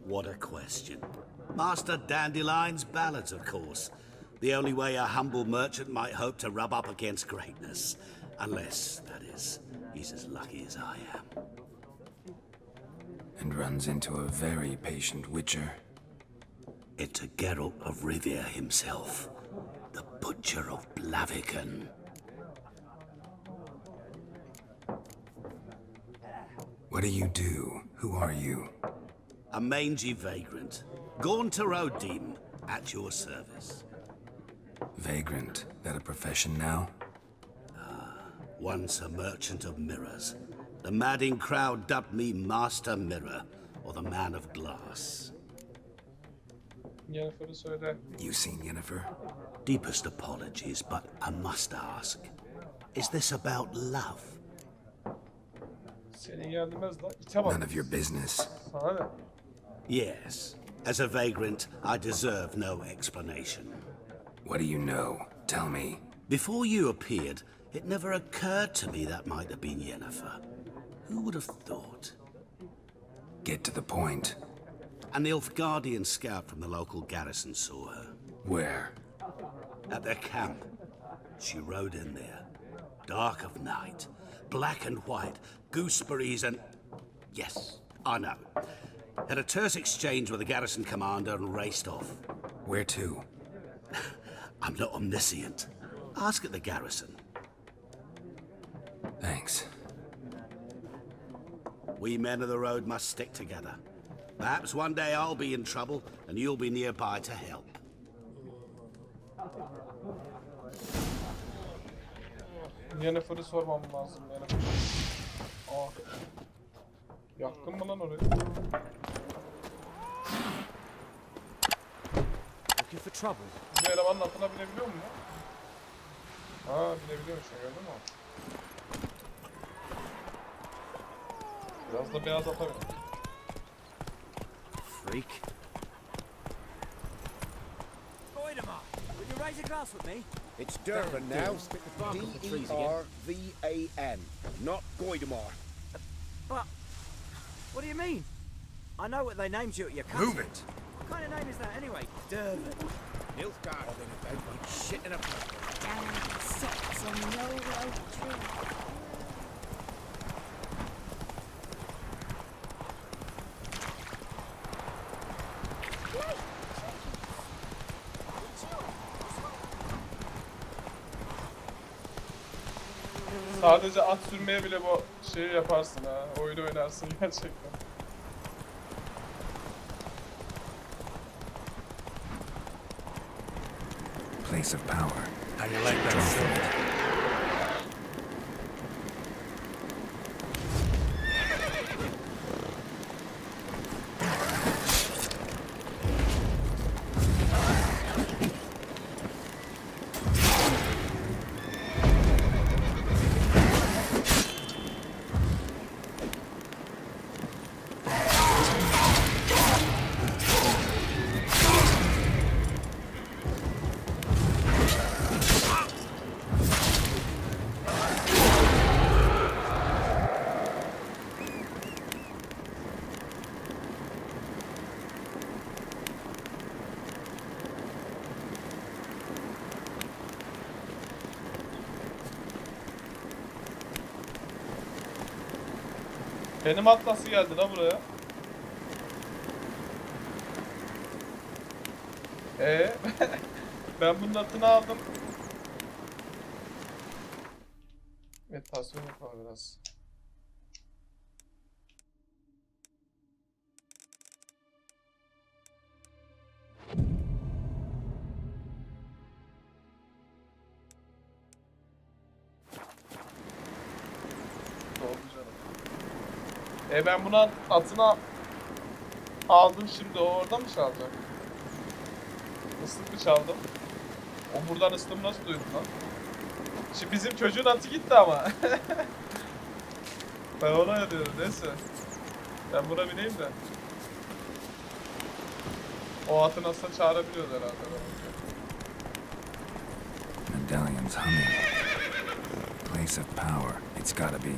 Speaker 5: What a question. Master Dandelion's ballads, of course. The only way a humble merchant might hope to rub up against greatness. Unless, that is, he's as lucky as I am.
Speaker 2: And runs into a very patient witcher.
Speaker 5: It's a Geralt of Rivia himself. The Butcher of Blaviken.
Speaker 2: What do you do? Who are you?
Speaker 5: A mangy vagrant. Gone to Odin, at your service.
Speaker 2: Vagrant. That a profession now?
Speaker 5: Once a merchant of mirrors. The madding crowd dubbed me Master Mirror, or the Man of Glass.
Speaker 1: Yennefer'ı söyle.
Speaker 2: You seen Yennefer?
Speaker 5: Deepest apologies, but I must ask. Is this about love?
Speaker 1: Seni ilgilendirmez lan. İte bak.
Speaker 2: None of your business.
Speaker 1: Sana ne?
Speaker 5: Yes. As a vagrant, I deserve no explanation.
Speaker 2: What do you know? Tell me.
Speaker 5: Before you appeared, it never occurred to me that might have been Yennefer. Who would have thought?
Speaker 2: Get to the point.
Speaker 5: An Nilfgaardian scout from the local garrison saw her.
Speaker 2: Where?
Speaker 5: At their camp. She rode in there. Dark of night. Black and white. Gooseberries and... Yes, I know. Had a terse exchange with the garrison commander and raced off.
Speaker 2: Where to?
Speaker 5: I'm not omniscient. Ask at the garrison.
Speaker 2: Thanks.
Speaker 5: We men of the road must stick together. Perhaps one day I'll be in trouble and you'll be nearby to help.
Speaker 1: Yennefer'i sormam lazım. Yennefer. Aa. Yaktın mı lan orayı?
Speaker 11: Looking for trouble?
Speaker 1: Bu elemanın atına binebiliyor mu? Ha, binebiliyormuş ya, gördün mü? Biraz da beyaz ata bin.
Speaker 11: Freak. Goidemar, will you raise a glass with me?
Speaker 12: It's Durban now. D-E-R-V-A-N, not Goidemar.
Speaker 11: But, what do you mean? I know what they named you at your country.
Speaker 2: Move it!
Speaker 11: What kind of name is that anyway? Durban.
Speaker 12: Nilfgaard been about like shit in a bucket.
Speaker 13: Down sits on no oak tree.
Speaker 1: Sadece at sürmeye bile bu şeyi yaparsın ha. Oyunu oynarsın gerçekten.
Speaker 2: Place of power.
Speaker 3: How you like that sword?
Speaker 1: Benim at nasıl geldi la buraya? Ben bunun atını aldım. Meditasyon yapalım biraz. Ben buna atına aldım, şimdi o orada mı çalacak? Islık mı çaldım? O buradan ıslığımı nasıl duydun lan? Şimdi bizim çocuğun atı gitti ama. Ben ona diyorum, neyse. Ben buna bineyim de. O atı nasıl çağırabiliyoruz herhalde.
Speaker 2: Medallion's humming. Place of power. It's gotta be.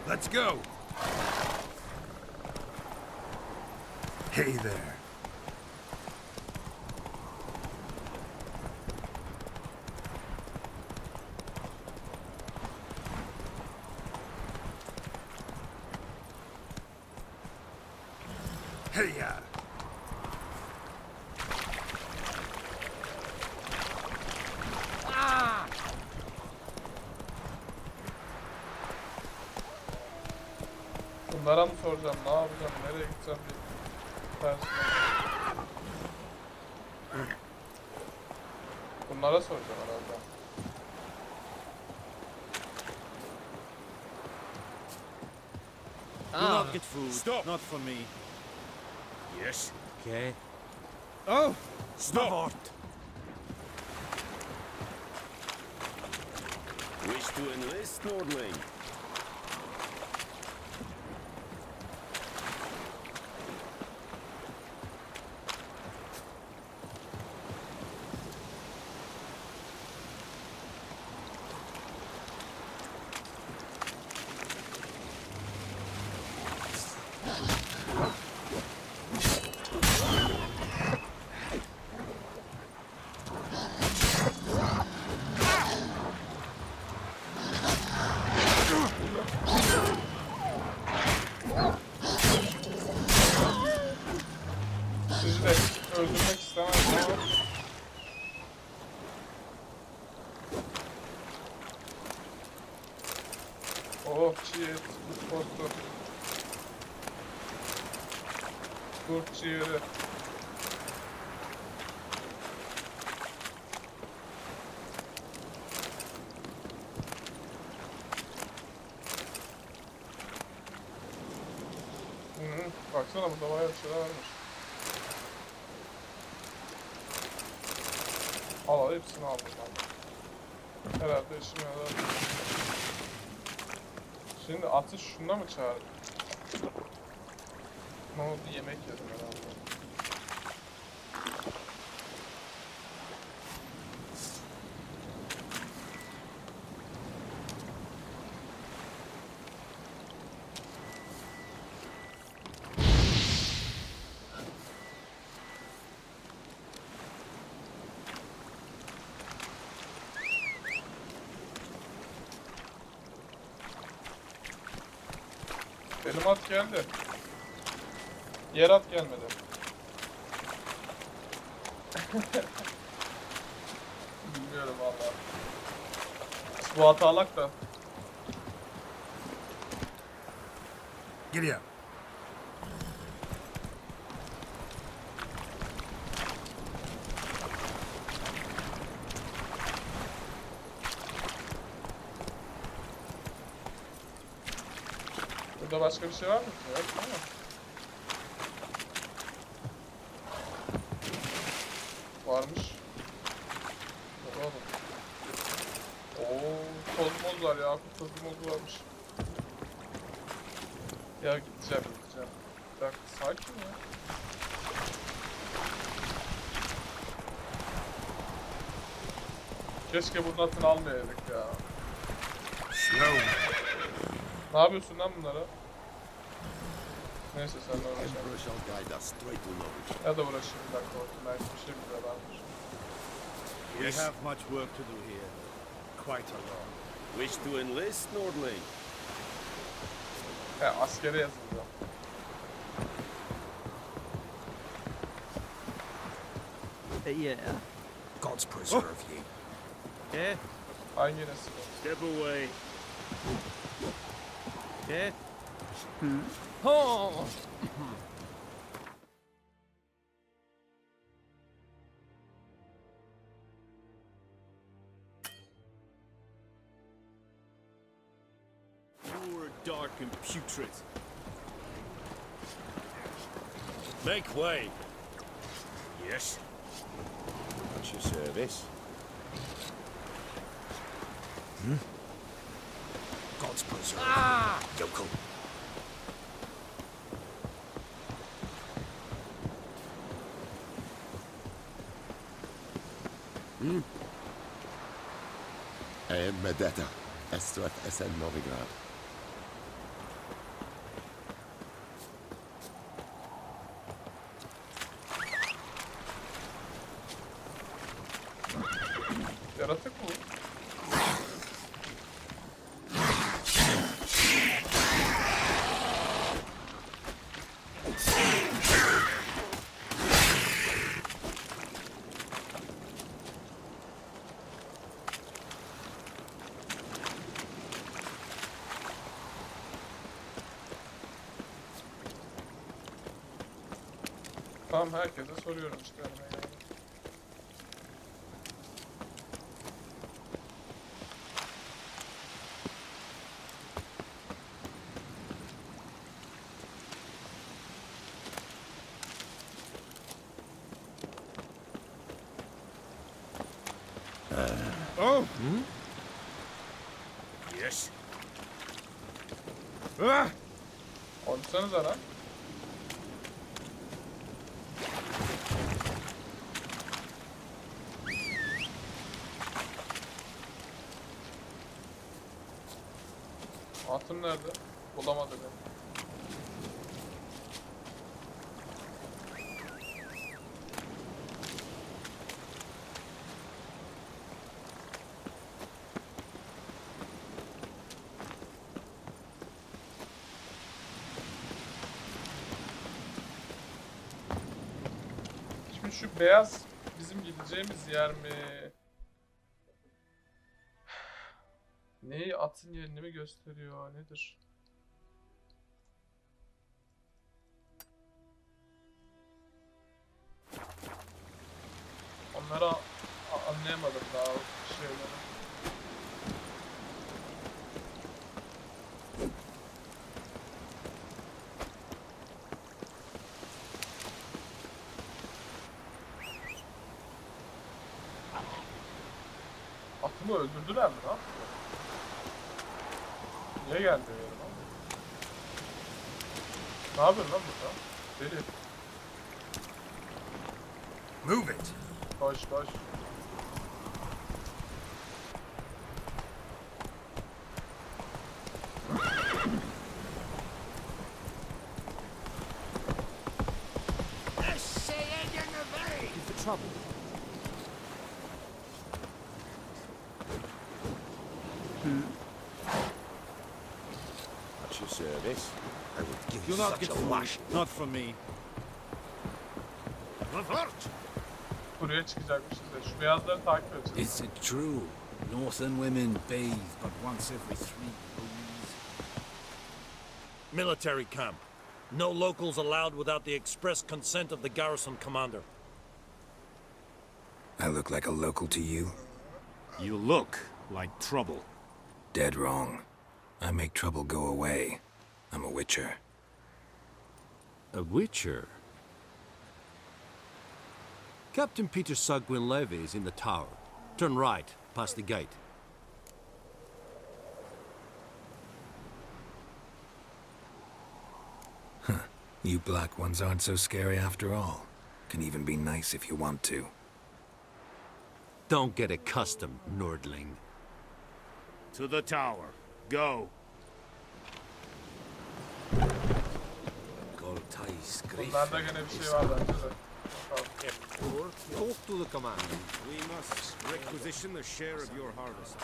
Speaker 3: Let's go!
Speaker 2: Hey there.
Speaker 3: Hey ya!
Speaker 1: Bunlara mı soracağım, ne yapacağım, nereye gideceğim diye. Bunlara soracağım herhalde.
Speaker 3: Do not get food. Stop. Not for me. Yes.
Speaker 11: Okay.
Speaker 3: Oh! Stop!
Speaker 16: Wish to enlist, Nordling?
Speaker 1: öldürmek istemez ama oh shit, kurt postu. Kurt ciğeri. Baksana burada bayağı bir şeyler varmış. Al hepsini aldım ben. Herhalde işime yarar. Şimdi atı şunda mı çağırdım? Ne oldu? Yemek yedim herhalde. Benim at geldi. Yer at gelmedi. Bilmiyorum vallahi. Bu atı alak da.
Speaker 2: Giddy up.
Speaker 1: Burada başka bir şey var mı? Yok ama. Varmış. Oğlum. Oo, toz var ya. Toz varmış. Ya gideceğim. Bir dakika sakin ya. Keşke bunun atını almayaydık ya. Ne yapıyorsun lan bunlara? Neyse senle uğraşalım. Ya da uğraşayım bir dakika olsun. Belki bir şey biliyorlardır.
Speaker 3: We have much work to do here. Quite a lot.
Speaker 16: Wish to enlist, Nordling?
Speaker 1: He askere yazıldı.
Speaker 6: Yeah.
Speaker 2: God's preserve you.
Speaker 6: Yeah.
Speaker 1: Hangi nesil?
Speaker 16: Step away.
Speaker 6: Yeah. Oh.
Speaker 16: You're dark and putrid. Make way.
Speaker 3: Yes. What's your service?
Speaker 2: God's preserve. Yokel.
Speaker 8: I am Medetta, Estrath SN Novigrad.
Speaker 1: Yaratık mı? Tamam herkese soruyorum işte.
Speaker 3: Oh!
Speaker 16: Yes.
Speaker 1: Konuşsanıza lan. Atım nerede? Bulamadı beni. Şimdi şu beyaz bizim gideceğimiz yer mi? Neyi atın yerini mi gösteriyor? Nedir? Onları anlayamadım daha o şeyleri. Atımı öldürdüler mi lan? Niye geldi yanıma? Ne yapıyorsun lan burada? Deli.
Speaker 2: Move it.
Speaker 1: Koş koş.
Speaker 11: Looking for trouble?
Speaker 3: At your service.
Speaker 8: I would give
Speaker 3: Do
Speaker 8: you
Speaker 3: not
Speaker 8: such
Speaker 3: get
Speaker 8: a
Speaker 3: fooled.
Speaker 8: lash.
Speaker 3: Not from me.
Speaker 8: Revert!
Speaker 1: Buraya çıkacakmışız ya. Şu beyazları takip edeceğiz.
Speaker 3: Is it true? Northern women bathe but once every 3 moons.
Speaker 16: Military camp. No locals allowed without the express consent of the garrison commander.
Speaker 2: I look like a local to you?
Speaker 16: You look like trouble.
Speaker 2: Dead wrong. I make trouble go away. I'm a witcher.
Speaker 16: A witcher? Captain Peter Sugwin Levy is in the tower. Turn right, past the gate.
Speaker 2: You black ones aren't so scary after all. Can even be nice if you want to.
Speaker 16: Don't get accustomed, Nordling.
Speaker 3: To the tower. Go.
Speaker 1: Bunlarda gene bir şey var bence de. Bakalım.
Speaker 16: Talk to the commander.
Speaker 3: We must requisition a share of your harvest.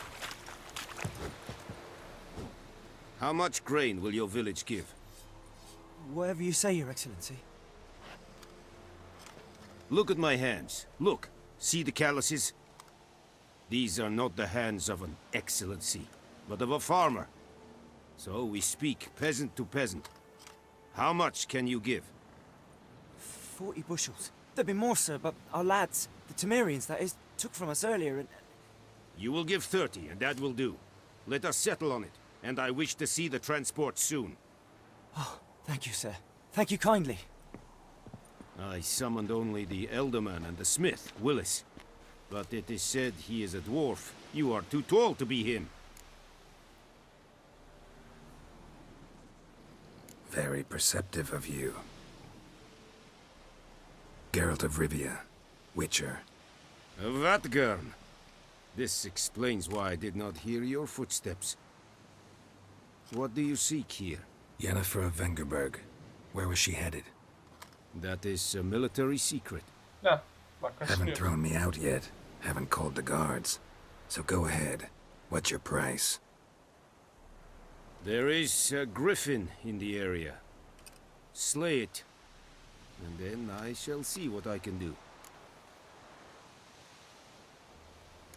Speaker 3: How much grain will your village give?
Speaker 11: Whatever you say, Your Excellency.
Speaker 3: Look at my hands. Look. See the calluses? These are not the hands of an excellency, but of a farmer. So we speak peasant to peasant. How much can you give?
Speaker 11: 40 bushels. There'd be more, sir, but our lads, the Temerians, that is, took from us earlier and...
Speaker 3: You will give 30, and that will do. Let us settle on it, and I wish to see the transport soon.
Speaker 11: Oh, thank you, sir. Thank you kindly.
Speaker 3: I summoned only the Elderman and the smith, Willis. But it is said he is a dwarf. You are too tall to be him.
Speaker 2: Very perceptive of you. Geralt of Rivia, Witcher.
Speaker 3: Vatgern. This explains why I did not hear your footsteps. What do you seek here?
Speaker 2: Yennefer of Vengerberg. Where was she headed?
Speaker 3: That is a military secret.
Speaker 1: Heh, bak
Speaker 2: Haven't
Speaker 1: kaçınıyor.
Speaker 2: thrown me out yet. Haven't called the guards. So go ahead. What's your price?
Speaker 3: There is a griffin in the area. Slay it, and then I shall see what I can do.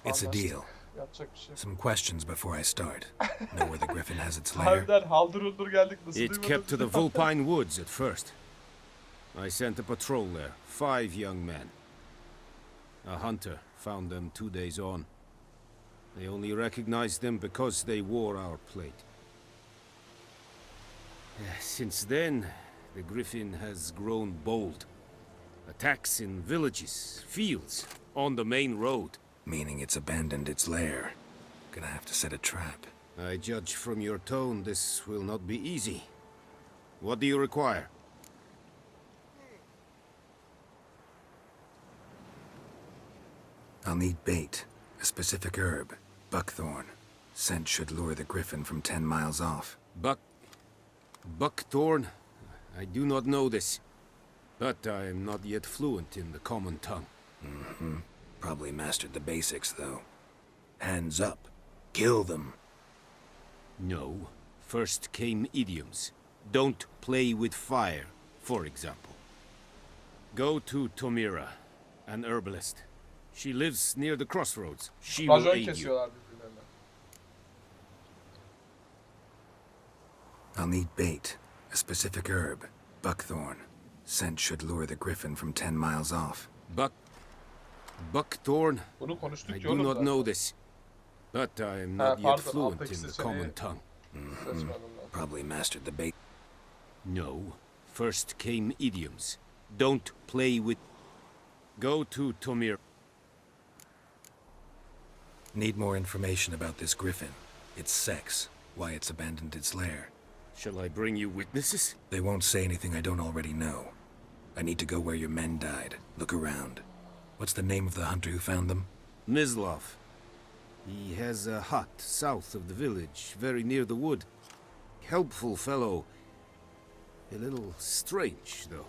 Speaker 2: It's a deal.
Speaker 1: Yapacak bir şey.
Speaker 2: Some questions before I start. Know where the griffin has its lair?
Speaker 1: Harbiden haldır huldur geldik. Nasıl
Speaker 3: It
Speaker 1: duymadınız
Speaker 3: kept to the
Speaker 1: ya?
Speaker 3: Vulpine Woods at first. I sent a patrol there, 5 young men. A hunter found them 2 days on. They only recognized them because they wore our plate. Since then, the griffin has grown bold. Attacks in villages, fields, on the main road.
Speaker 2: Meaning it's abandoned its lair. Gonna have to set a trap.
Speaker 3: I judge from your tone this will not be easy. What do you require?
Speaker 2: I'll need bait, a specific herb, buckthorn. Scent should lure the griffin from 10 miles off.
Speaker 3: Buckthorn? I do not know this. But I am not yet fluent in the common tongue.
Speaker 2: Mm-hmm. Probably mastered the basics, though. Hands up. Kill them.
Speaker 3: No. First came idioms. Don't play with fire, for example. Go to Tomira. an herbalist. She lives near the crossroads. She will
Speaker 1: Racon
Speaker 3: aid you.
Speaker 1: kesiyorlar birbirlerine.
Speaker 2: I'll need bait, a specific herb, buckthorn. Scent should lure the griffin from 10 miles off.
Speaker 3: Buckthorn?
Speaker 1: Bunu konuştuk
Speaker 3: I
Speaker 1: ki
Speaker 3: do
Speaker 1: oğlum
Speaker 3: not
Speaker 1: zaten.
Speaker 3: know this, but I am
Speaker 1: Ha,
Speaker 3: not yet
Speaker 1: pardon,
Speaker 3: fluent
Speaker 1: alttaki
Speaker 3: in the
Speaker 1: seçeneği
Speaker 3: common tongue.
Speaker 1: seçmedim ben.
Speaker 2: Probably mastered the bait.
Speaker 3: No. First came idioms. Don't play with... Go to Tomir.
Speaker 2: Need more information about this griffin. Its sex, why it's abandoned its lair.
Speaker 3: Shall I bring you witnesses?
Speaker 2: They won't say anything I don't already know. I need to go where your men died. Look around. What's the name of the hunter who found them?
Speaker 3: Mislav. He has a hut south of the village, very near the wood. Helpful fellow. A little strange, though.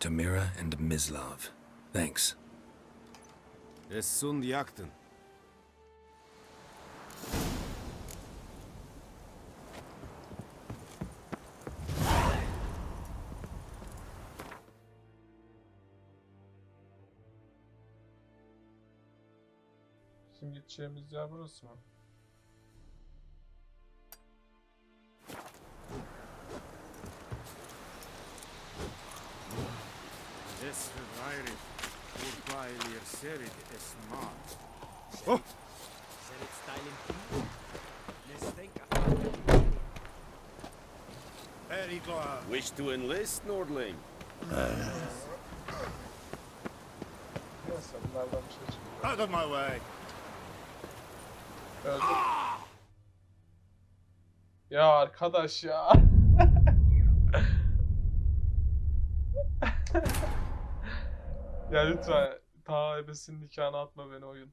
Speaker 2: Tamira and Mislav. Thanks.
Speaker 3: Es sunt jakten.
Speaker 1: Bizim gideceğimiz yer burası mı?
Speaker 3: Oh!
Speaker 5: Very glad.
Speaker 3: Wish to enlist, Nordling?
Speaker 1: Neyse bunlardan bir şey çıkıyor.
Speaker 5: Out of my way.
Speaker 1: Öldüm. Ya arkadaş ya. Ya lütfen ta ebesinin nikahına atma beni oyun.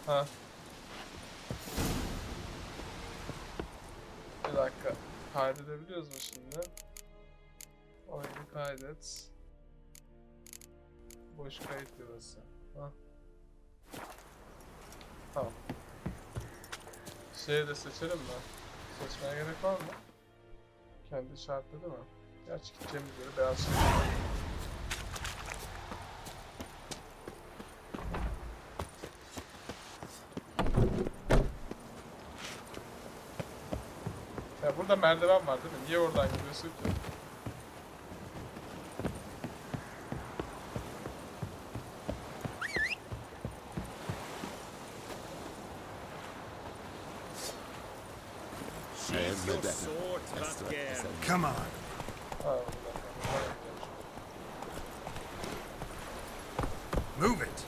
Speaker 1: Ha. Bir dakika. Kaydedebiliyoruz mu şimdi? Oyunu kaydet. Boş kayıt yuvası. Ha. Tamam. Şeyi de seçelim mi? Seçmeye gerek var mı? Kendi işaretli değil mi? Gerçi gideceğimiz yeri beyaz şey. Ya burada merdiven var değil mi? Niye oradan gidiyorsun ki?
Speaker 10: Come on.
Speaker 1: Ha,
Speaker 10: Move it.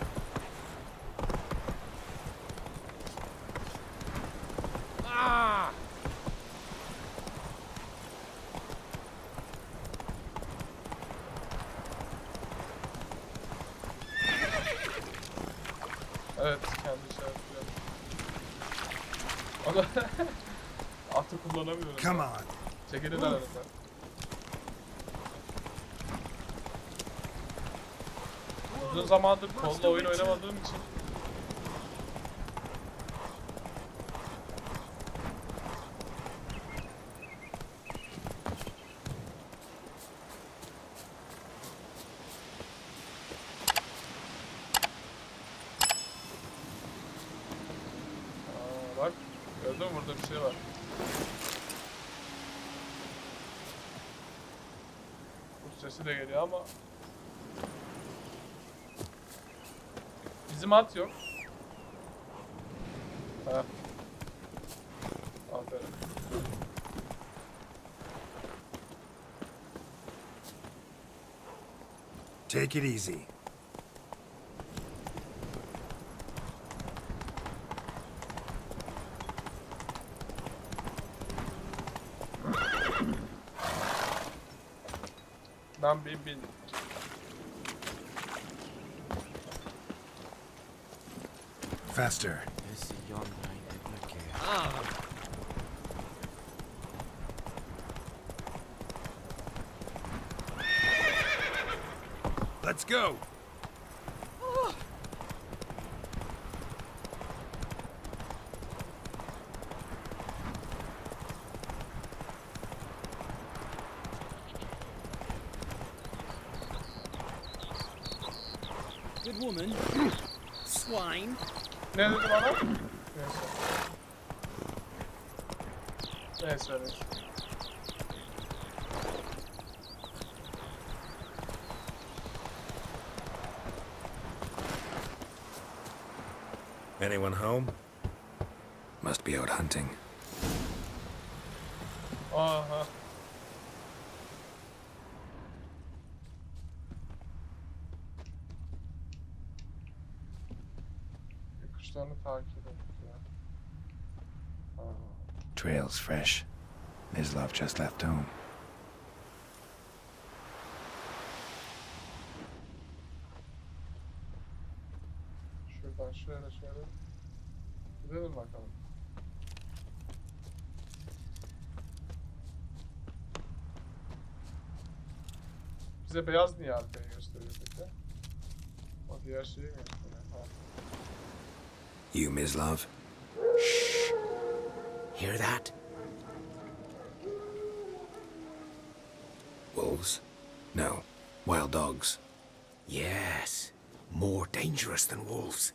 Speaker 3: Ah!
Speaker 1: evet, kendi işaretliyorum. Ama atı kullanamıyorum.
Speaker 10: Come on.
Speaker 1: Çekilin aranızda. Uzun zamandır kolla oyun oynamadığım için bak, gördün mü burada bir şey var. Bu sesi de geliyor ama bizim at yok. Ha. Aferin.
Speaker 10: Take it easy.
Speaker 1: Ben bin.
Speaker 10: Faster. Let's go.
Speaker 6: woman. Swine.
Speaker 1: Ne dedim adam? Neyse. Neyse öyle.
Speaker 2: Anyone home? Must be out hunting.
Speaker 1: Aha. Kuşlarını takip ettik ya.
Speaker 2: Trail's fresh. Mislav just left home.
Speaker 1: Şuradan şöyle gidelim bakalım. Bize beyaz niye arkayı gösteriyor peki? O diğer şeyi mi gösteriyor? Tamam.
Speaker 2: You, Mislav?
Speaker 6: Shh. Hear that?
Speaker 2: Wolves? No. Wild dogs.
Speaker 6: Yes. More dangerous than wolves.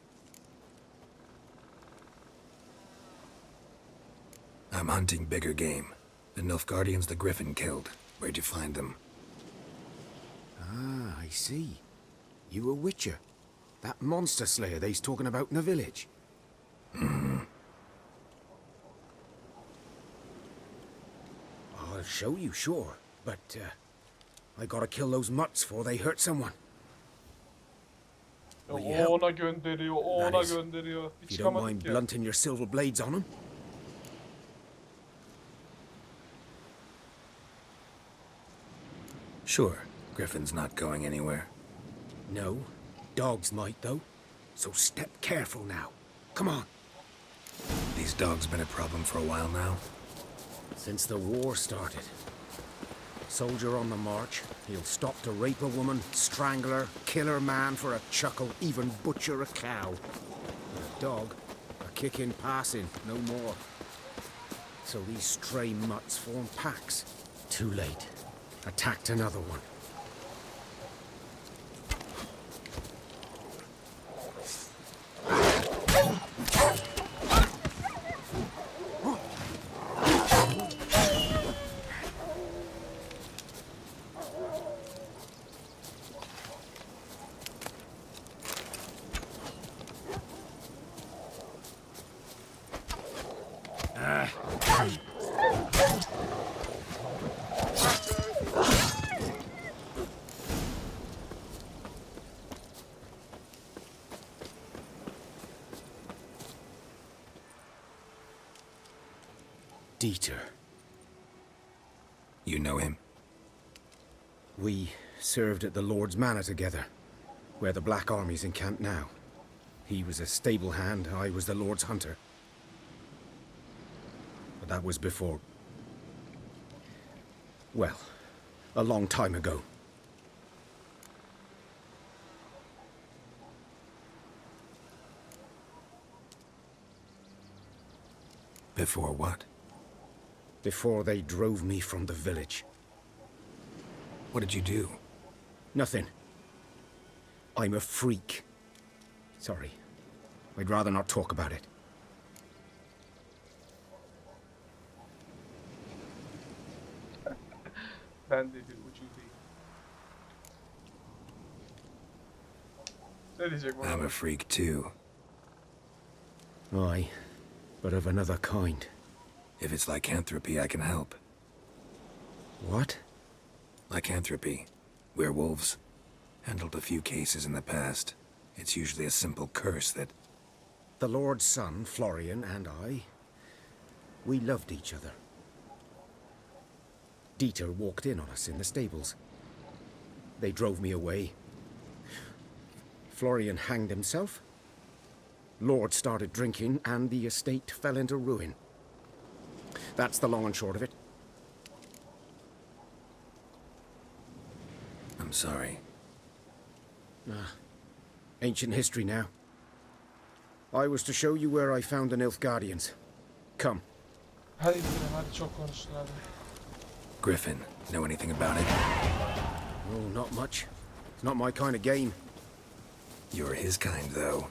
Speaker 2: I'm hunting bigger game. The Nilfgaardians the Griffin killed. Where'd you find them?
Speaker 12: Ah, I see. You a witcher. That monster slayer they's talking about in the village. I'll show you, sure. But, I gotta kill those mutts before they hurt someone.
Speaker 1: O
Speaker 12: Will you help?
Speaker 1: ona gönderiyor, o
Speaker 12: That
Speaker 1: ona
Speaker 12: is,
Speaker 1: gönderiyor.
Speaker 12: If
Speaker 1: Hiç
Speaker 12: you don't
Speaker 1: çıkamadık
Speaker 12: mind
Speaker 1: ya.
Speaker 12: blunting your silver blades on them.
Speaker 2: Sure. Griffin's not going anywhere.
Speaker 12: No. Dogs might, though. So step careful now. Come on.
Speaker 2: These dogs been a problem for a while now?
Speaker 12: Since the war started. Soldier on the march, he'll stop to rape a woman, strangle her, kill her man for a chuckle, even butcher a cow. But a dog, a kicking passing, no more. So these stray mutts form packs. Too late. Attacked another one. Dieter.
Speaker 2: You know him?
Speaker 12: We served at the Lord's Manor together, where the Black Army's encamped now. He was a stable hand, I was the Lord's hunter. But that was before... well, a long time ago.
Speaker 2: Before what?
Speaker 12: Before they drove me from the village.
Speaker 2: What did you do?
Speaker 12: Nothing. I'm a freak. Sorry. I'd rather not talk about it.
Speaker 1: Ben de bir ucudayım. Ne diyecek bana?
Speaker 2: I'm a freak too.
Speaker 12: Aye, but of another kind.
Speaker 2: If it's lycanthropy, I can help.
Speaker 12: What?
Speaker 2: Lycanthropy. Werewolves. Handled a few cases in the past. It's usually a simple curse that...
Speaker 12: The Lord's son, Florian, and I, we loved each other. Dieter walked in on us in the stables. They drove me away. Florian hanged himself. Lord started drinking, and the estate fell into ruin. That's the long and short of it.
Speaker 2: I'm sorry.
Speaker 12: Ancient history now. I was to show you where I found the Nilfgaardians. Come.
Speaker 1: Hadi gidelim, hadi çok konuştun hadi.
Speaker 2: Griffin, know anything about it?
Speaker 12: Oh, not much. It's not my kind of game.
Speaker 2: You're his kind, though.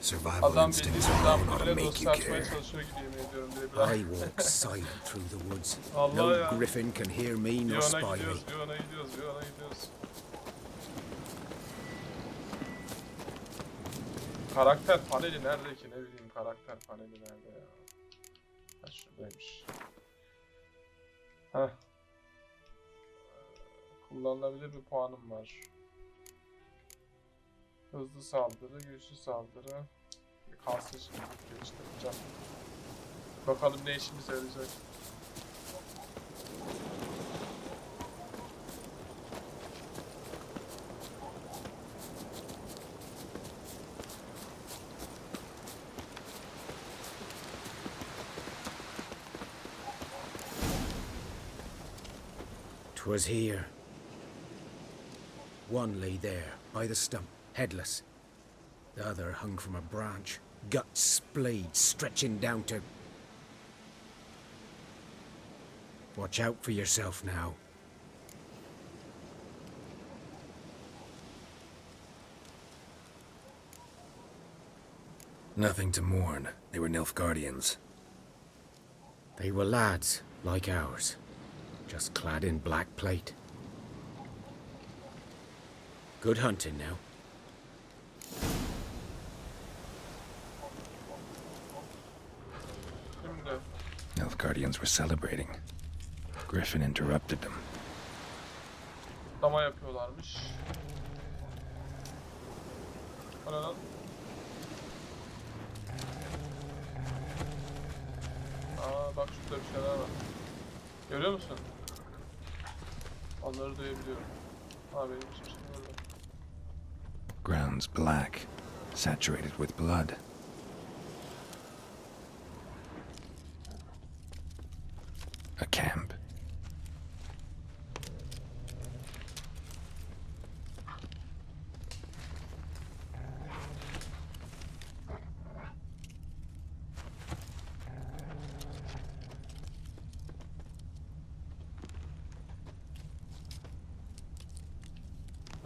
Speaker 2: Survival
Speaker 1: Adam bildiği
Speaker 2: instincts alone
Speaker 1: düzden
Speaker 2: ought to
Speaker 1: bile
Speaker 2: make
Speaker 1: dost
Speaker 2: you
Speaker 1: açmaya
Speaker 2: care.
Speaker 1: çalışıyor gibi yemin ediyorum bile
Speaker 12: I walk silent through the woods.
Speaker 1: Allah
Speaker 12: No
Speaker 1: ya.
Speaker 12: griffin can hear me
Speaker 1: Bir
Speaker 12: nor
Speaker 1: ona
Speaker 12: spy me.
Speaker 1: gidiyoruz, bir ona gidiyoruz, bir ona gidiyoruz. Karakter paneli nerede ki? Ne bileyim karakter paneli nerede ya? Ha şuradaymış. Heh. Kullanılabilir bir puanım var. Hızlı saldırı, güçlü saldırı. Kalsın şimdi geliştireceğim. Bakalım ne işimize yarayacak.
Speaker 12: "'Twas here. One lay there, by the stump, headless. The other hung from a branch, guts splayed, stretching down to... Watch out for yourself now."
Speaker 2: Nothing to mourn. They were Nilfgaardians.
Speaker 12: They were lads, like ours, just clad in black plate. Good hunting now.
Speaker 1: Şimdi
Speaker 2: Nilfgaardians were celebrating. Griffin interrupted them.
Speaker 1: kutlama yapıyorlarmış. O ne lan? Aa bak şurada bir şeyler var. Görüyor musun? Onları duyabiliyorum. Ha benim hiçbir şey orada.
Speaker 2: Ground's black, saturated with blood. A camp.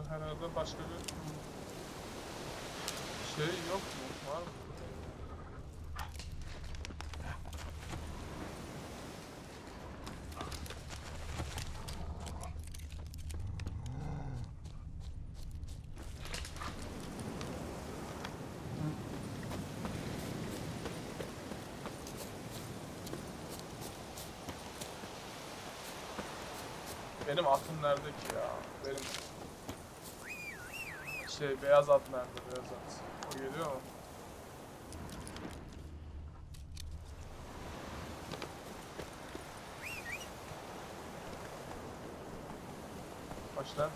Speaker 1: Herhalde başka bir şey yok mu? Var mı? Benim atım nerede ki ya? Benim beyaz at nerede? Beyaz at. O geliyor mu? Başla.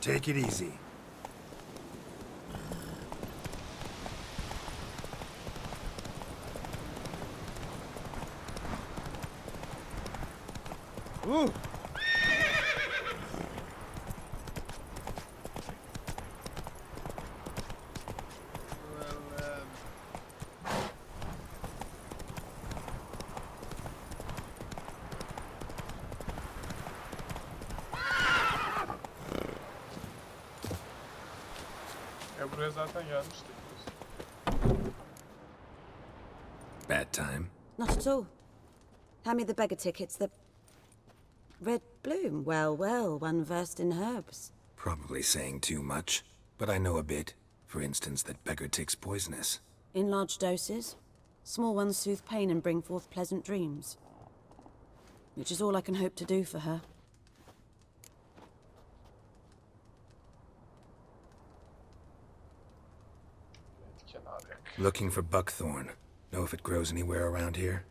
Speaker 2: Take it easy.
Speaker 1: Ooh. Buraya zaten gelmiştik biz.
Speaker 2: Bad time?
Speaker 13: Not at all. Hand me the beggar tickets. The red bloom. Well, well, one versed in herbs.
Speaker 2: Probably saying too much, but I know a bit. For instance, that beggar tick's poisonous.
Speaker 13: In large doses. Small ones soothe pain and bring forth pleasant dreams. Which is all I can hope to do for her.
Speaker 2: Looking for buckthorn. Know if it grows anywhere around here?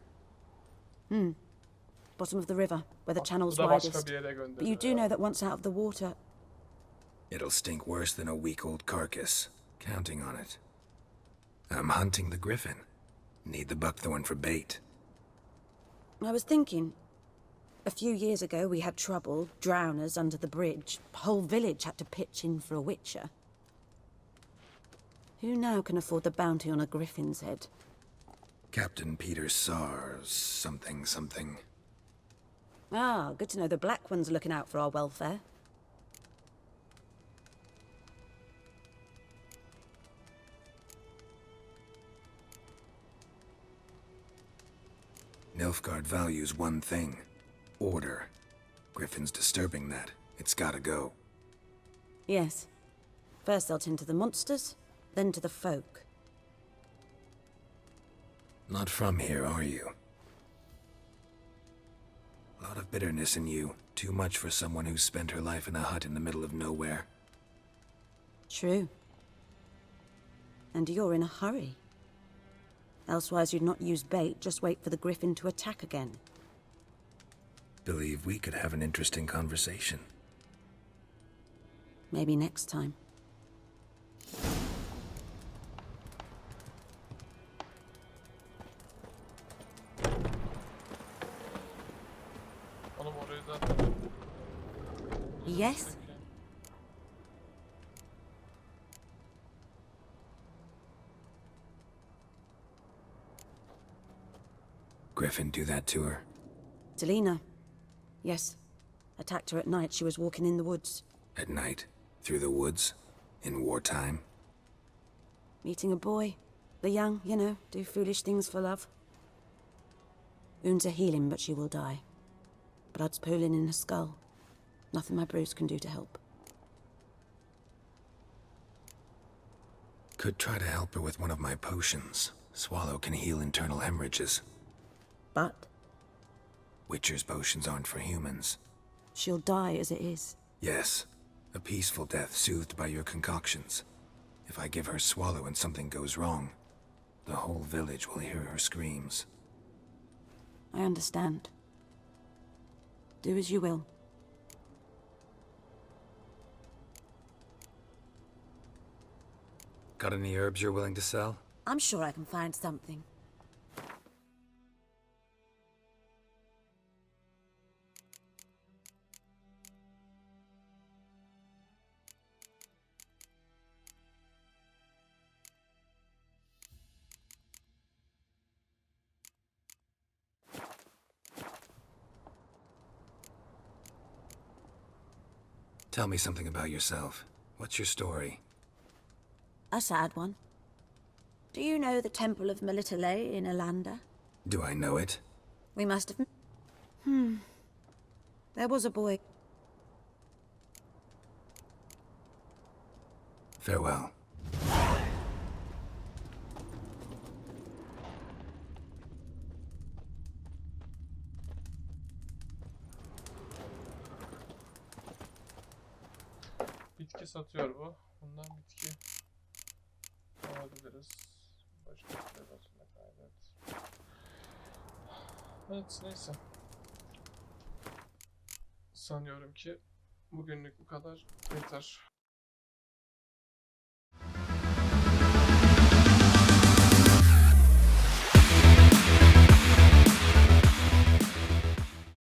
Speaker 13: Bottom of the river, where the channel's
Speaker 1: Bu da başka
Speaker 13: widest.
Speaker 1: bir yere
Speaker 13: But you
Speaker 1: gönderiyor
Speaker 13: do
Speaker 1: ya.
Speaker 13: know that once out of the water...
Speaker 2: It'll stink worse than a week-old carcass. Counting on it. I'm hunting the griffin. Need the buckthorn for bait.
Speaker 13: I was thinking... A few years ago we had trouble, drowners under the bridge. The whole village had to pitch in for a witcher. Who now can afford the bounty on a griffin's head?
Speaker 2: Captain Peter Sars, something.
Speaker 13: Ah, good to know the Black One's looking out for our welfare.
Speaker 2: Nilfgaard values one thing. Order. Griffin's disturbing that. It's gotta go.
Speaker 13: Yes. First they'll tend to the monsters, then to the folk.
Speaker 2: Not from here, are you? A lot of bitterness in you. Too much for someone who's spent her life in a hut in the middle of nowhere.
Speaker 13: True. And you're in a hurry. Elsewise you'd not use bait, just wait for the griffin to attack again.
Speaker 2: Believe we could have an interesting conversation.
Speaker 13: Maybe next time.
Speaker 1: Oğlum orayı da...
Speaker 13: Yes?
Speaker 2: Griffin do that to her?
Speaker 13: Delina. Yes. Attacked her at night. She was walking in the woods.
Speaker 2: At night? Through the woods? In wartime?
Speaker 13: Meeting a boy. The young, you know, do foolish things for love. Wounds are healing, but she will die. Blood's pooling in her skull. Nothing my bruise can do to help.
Speaker 2: Could try to help her with one of my potions. Swallow can heal internal hemorrhages.
Speaker 13: But?
Speaker 2: Witcher's potions aren't for humans.
Speaker 13: She'll die as it is.
Speaker 2: Yes. A peaceful death soothed by your concoctions. If I give her Swallow and something goes wrong, the whole village will hear her screams.
Speaker 13: I understand. Do as you will.
Speaker 2: Got any herbs you're willing to sell?
Speaker 13: I'm sure I can find something.
Speaker 2: Tell me something about yourself. What's your story?
Speaker 13: A sad one. Do you know the Temple of Melitele in Alanda?
Speaker 2: Do I know it?
Speaker 13: We must have... There was a boy.
Speaker 2: Farewell.
Speaker 1: Bitki satıyor bu. Bundan bitki alabiliriz. Başka bir odasında kaydet. Evet, neyse. Sanıyorum ki bugünlük bu kadar yeter.